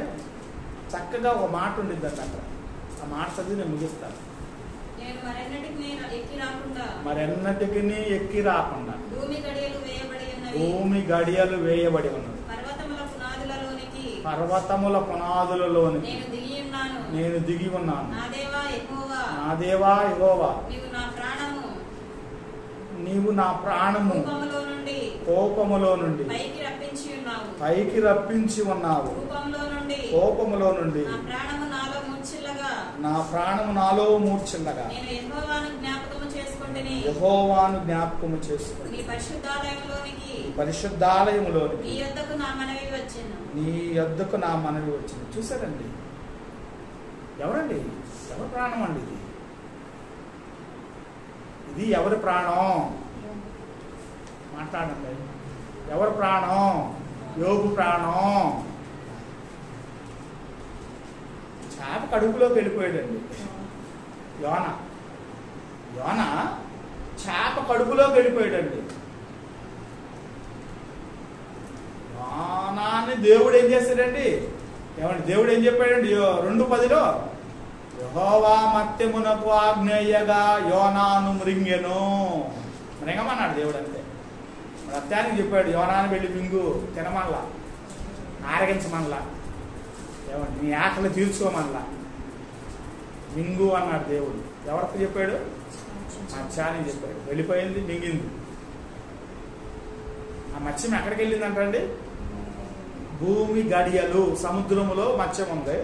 చక్కగా ఒక మాట ఉండిద్దండి అక్కడ. ఆ మాట చదివి నేను ముగిస్తాను. మరెన్నటికి ఎక్కి రాకుండా భూమి గడియలు వేయబడి ఉన్నది. పర్వతముల పునాదులలోనికి నేను దిగి ఉన్నాను. నా దేవా యెహోవా, నీవు నా ప్రాణము కోపములో నుండి పైకి రప్పించి ఉన్నావు. కోపములో నుండి నా ప్రాణము నాలో మూర్ఛిల్లగా యెహోవాను జ్ఞాపకము చేసుకుని పరిశుద్ధాలయములోనికి నీ యొద్దకు నా మనవి వచ్చింది. చూసారండి, ఎవరండి? ఎవరి ప్రాణం అండి ఇది? ఇది ఎవరి ప్రాణం? మాట్లాడండి. ఎవరి ప్రాణం? యోబు ప్రాణం. చేప కడుపులోకి వెళ్ళిపోయాడండి యోన చేప కడుపులోకి వెళ్ళిపోయాడండి. యోనాన్ని దేవుడు ఏం చేశాడండి? ఏమండి దేవుడు ఏం చెప్పాడండి? 2:10 యెహోవా మత్యమునకు ఆజ్ఞేయగా యోనాను మృంగెను. మృంగమన్నాడు దేవుడు. అంతే రత్యానికి చెప్పాడు, యోనాను వెళ్ళి మింగు, తినమల్లా, ఆరగించమల్లా, ఏమండి నీ ఆకలి తీర్చుకోమల్లా, మింగు అన్నాడు దేవుడు. ఎవరికి చెప్పాడు? మత్స్యానికి చెప్పాడు. వెళ్ళిపోయింది, మింగింది. ఆ మత్స్యం ఎక్కడికి వెళ్ళిందంటండి? భూమి గడియలు, సముద్రములో మత్స్యం ఉంది.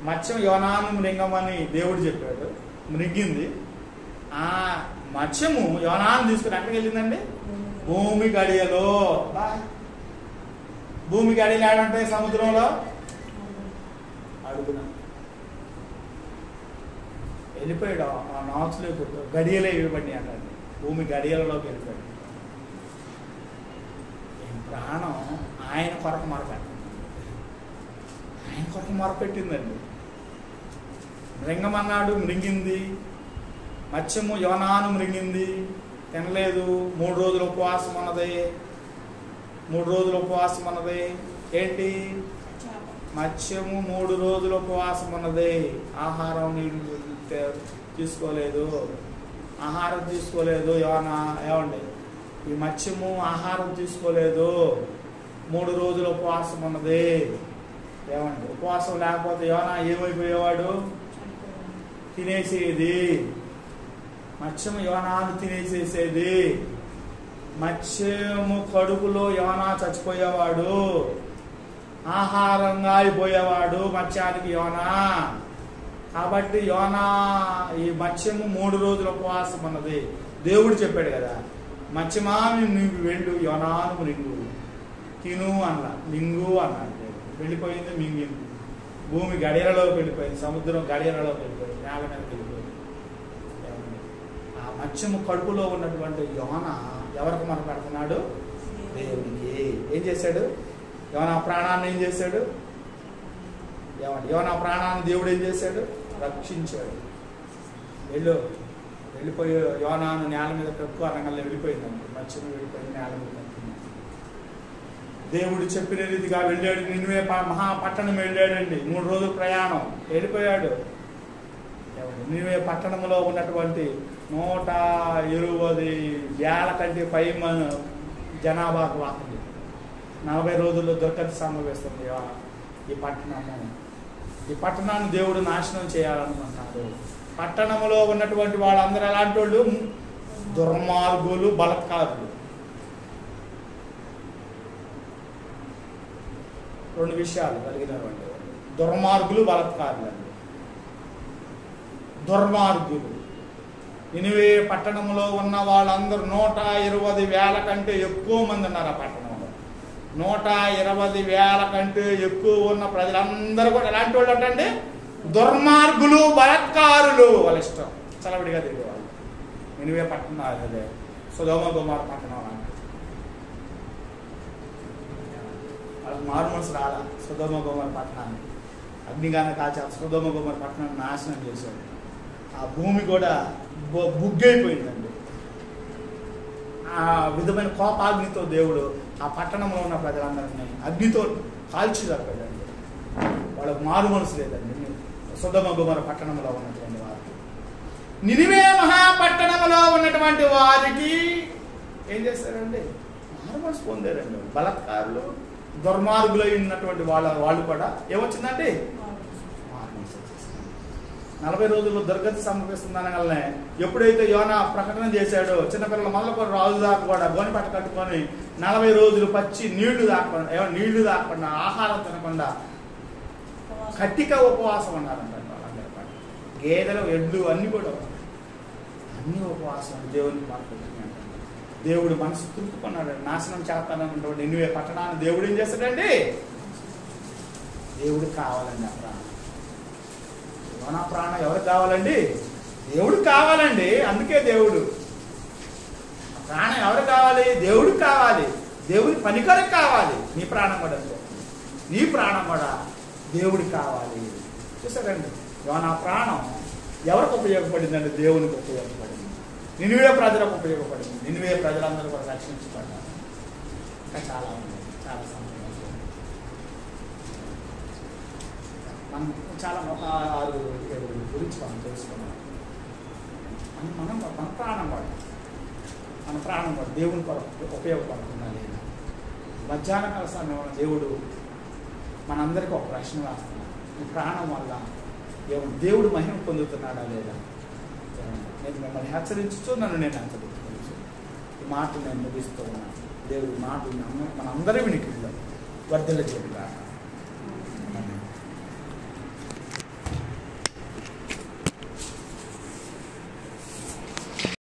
మత్స్యం యోనాను మృంగమని దేవుడు చెప్పాడు, మృంగింది. ఆ మత్స్యము యోనాను తీసుకుని ఎక్కడికి వెళ్ళిందండి? భూమి గడియలో. భూమి గడియలు ఏడంటాయి? సముద్రంలో అడుగున వెళ్ళిపోయాడు. ఆ నాచులో గడియలే ఇవ్వబడి అంటండి. భూమి గడియలలోకి వెళ్ళిపోయాడు. ప్రాణం ఆయన కొరకు మొరపెట్టిందండి. మృంగమన్నాడు, మృంగింది. మత్స్యము యోనాను మృంగింది, తినలేదు. 3 రోజులు ఉపవాసం ఉన్నది. ఏంటి? మత్స్యము 3 రోజులు ఉపవాసం ఉన్నది. ఆహారం నీళ్ళు తీసుకోలేదు. యోనా. ఏమండి? ఈ మత్స్యము ఆహారం తీసుకోలేదు. 3 రోజులు ఉపవాసం ఉన్నది. ఏమండి? ఉపవాసం లేకపోతే యోనా ఏమైపోయేవాడు? తినేసేది. మత్స్యము యోనాను తినేసేసేది. మత్స్యము కడుపులో యోనా చచ్చిపోయేవాడు. ఆహారంగా అయిపోయేవాడు మత్స్యానికి యోనా. కాబట్టి యోనా ఈ మత్స్యము 3 రోజుల ఉపవాసం ఉన్నది. దేవుడు చెప్పాడు కదా, మత్స్యమా నువ్వు వెళ్ళు, యోనాను మృంగు, తిను అన్నా, మింగు అన్నాడు. వెళ్ళిపోయింది, మింగింది. భూమి గడియలలోకి వెళ్ళిపోయింది, సముద్రం గడియలలోకి వెళ్ళిపోయింది, నేల మీదకి వెళ్ళిపోయింది. ఆ మత్స్యము కడుపులో ఉన్నటువంటి యోన ఎవరికి మొరపెడుతున్నాడు? దేవునికి. ఏం చేశాడు? యోనా ప్రాణాన్ని ఏం చేశాడు? యోనా ప్రాణాన్ని దేవుడు ఏం చేశాడు? రక్షించాడు. వెళ్ళిపోయి యోనాను నేల మీద కక్కు అనగల్లో వెళ్ళిపోయిందండి. మత్స్యం వెళ్ళిపోయింది, నేల మీద కక్కింది. దేవుడు చెప్పిన రీతిగా వెళ్ళాడు. నిన్నువే మహాపట్టణం వెళ్ళాడండి. 3 రోజుల ప్రయాణం వెళ్ళిపోయాడు. నిన్నువే పట్టణంలో ఉన్నటువంటి 120,000 కంటే పై జనాభాకు వాకింది. 40 రోజుల్లో దుర్గతి సంభవిస్తుంది ఈ పట్టణాన్ని దేవుడు నాశనం చేయాలనుకుంటున్నాడు. పట్టణంలో ఉన్నటువంటి వాళ్ళందరూ ఎలాంటి వాళ్ళు? దుర్మార్గులు, బలత్కారులు. 2 విషయాలు కలిగినటువంటి దుర్మార్గులు, బలత్కారులు అండి. దుర్మార్గులు. నినివే పట్టణంలో ఉన్న వాళ్ళందరూ 120,000 కంటే ఎక్కువ మంది ఉన్నారు ఆ పట్టణంలో. 120,000 కంటే ఎక్కువ ఉన్న ప్రజలందరూ కూడా ఎలాంటి వాళ్ళు అంటే దుర్మార్గులు, బలత్కారులు. వాళ్ళ ఇష్టం చలవిడిగా దిగేవాళ్ళు. నినివే పట్టణం అదే సొదొమ గొమొర్రా పట్టణం అంటే వాళ్ళకి మారు మనసు రాలా. సొదొమ గొమొర్రా పట్టణాన్ని అగ్నిగానే కాల్చారు. సొదొమ గొమొర్రా పట్టణాన్ని నాశనం చేశాడు. ఆ భూమి కూడా బుగ్గైపోయిందండి. ఆ విధమైన కోపాగ్నితో దేవుడు ఆ పట్టణంలో ఉన్న ప్రజలందరినీ అగ్నితో కాల్చి చంపాడండి. వాళ్ళకు మారు మనసు లేదండి. సొదొమ గొమొర్రా పట్టణంలో ఉన్నటువంటి వారికి, నినివే మహాపట్టణంలో ఉన్నటువంటి వారికి ఏం చేస్తారండి? మారు మనసు పొందారండి. బలత్కారులు, దుర్మార్గులై ఉన్నటువంటి వాళ్ళు కూడా ఏమొచ్చిందండి? 40 రోజుల్లో దుర్గతి సంభవిస్తుంది అనగానే ఎప్పుడైతే యోనా ప్రకటన చేశాడో చిన్నపిల్లల మొదలు రాజు దాకా కూడా గోని పట్ట కట్టుకొని 40 రోజులు పచ్చి నీళ్లు దాకుండా ఆహారం తినకుండా కట్టిక ఉపవాసం ఉన్నారంట వాళ్ళందరూ. గేదెలు, ఎడ్లు అన్ని కూడా అన్ని ఉపవాసం దేవునికి మాట్లాడుతున్నాడు. దేవుడు మనసు తృప్తుకున్నాడు. నాశనం చేస్తానన్నటువంటి నినివే పట్టణాన్ని దేవుడు ఏం చేస్తాడండి? దేవుడికి కావాలండి ఆ ప్రాణం. యోనా ప్రాణం ఎవరికి కావాలండి? దేవుడికి కావాలండి. అందుకే దేవుడు ప్రాణం ఎవరికి కావాలి? దేవుడికి కావాలి. దేవుడి పనికరికి కావాలి. నీ ప్రాణం కూడా అంతే. నీ ప్రాణం కూడా దేవుడికి కావాలి. చూసారండి, యోనా ప్రాణం ఎవరికి ఉపయోగపడిందండి? దేవునికి ఉపయోగపడింది. నినివే ప్రజలకు ఉపయోగపడింది. నినివే ప్రజలందరూ కూడా రక్షించబడ్డారు. ఇంకా చాలా ఉంది, చాలా సమయం మనం చాలా ఒక 6-7 గురించి మనం తెలుసుకున్నాం. మన ప్రాణం వాడు దేవుని కొరకు ఉపయోగపడుతుందా లేదా? మధ్యాహ్నకాల సమయంలో దేవుడు మనందరికీ ఒక ప్రశ్న వేస్తున్నాడు. ఈ ప్రాణం వల్ల దేవుడు మహిమ పొందుతున్నాడా లేదా? నేను మిమ్మల్ని హెచ్చరించుతూ నన్ను నేను హెచ్చరించు. ఈ మాటలు నేను ముగిస్తూ ఉన్నాను. దేవుడి మాటలు మనందరి వినికిడిలో వర్ధిల్ల చేయగా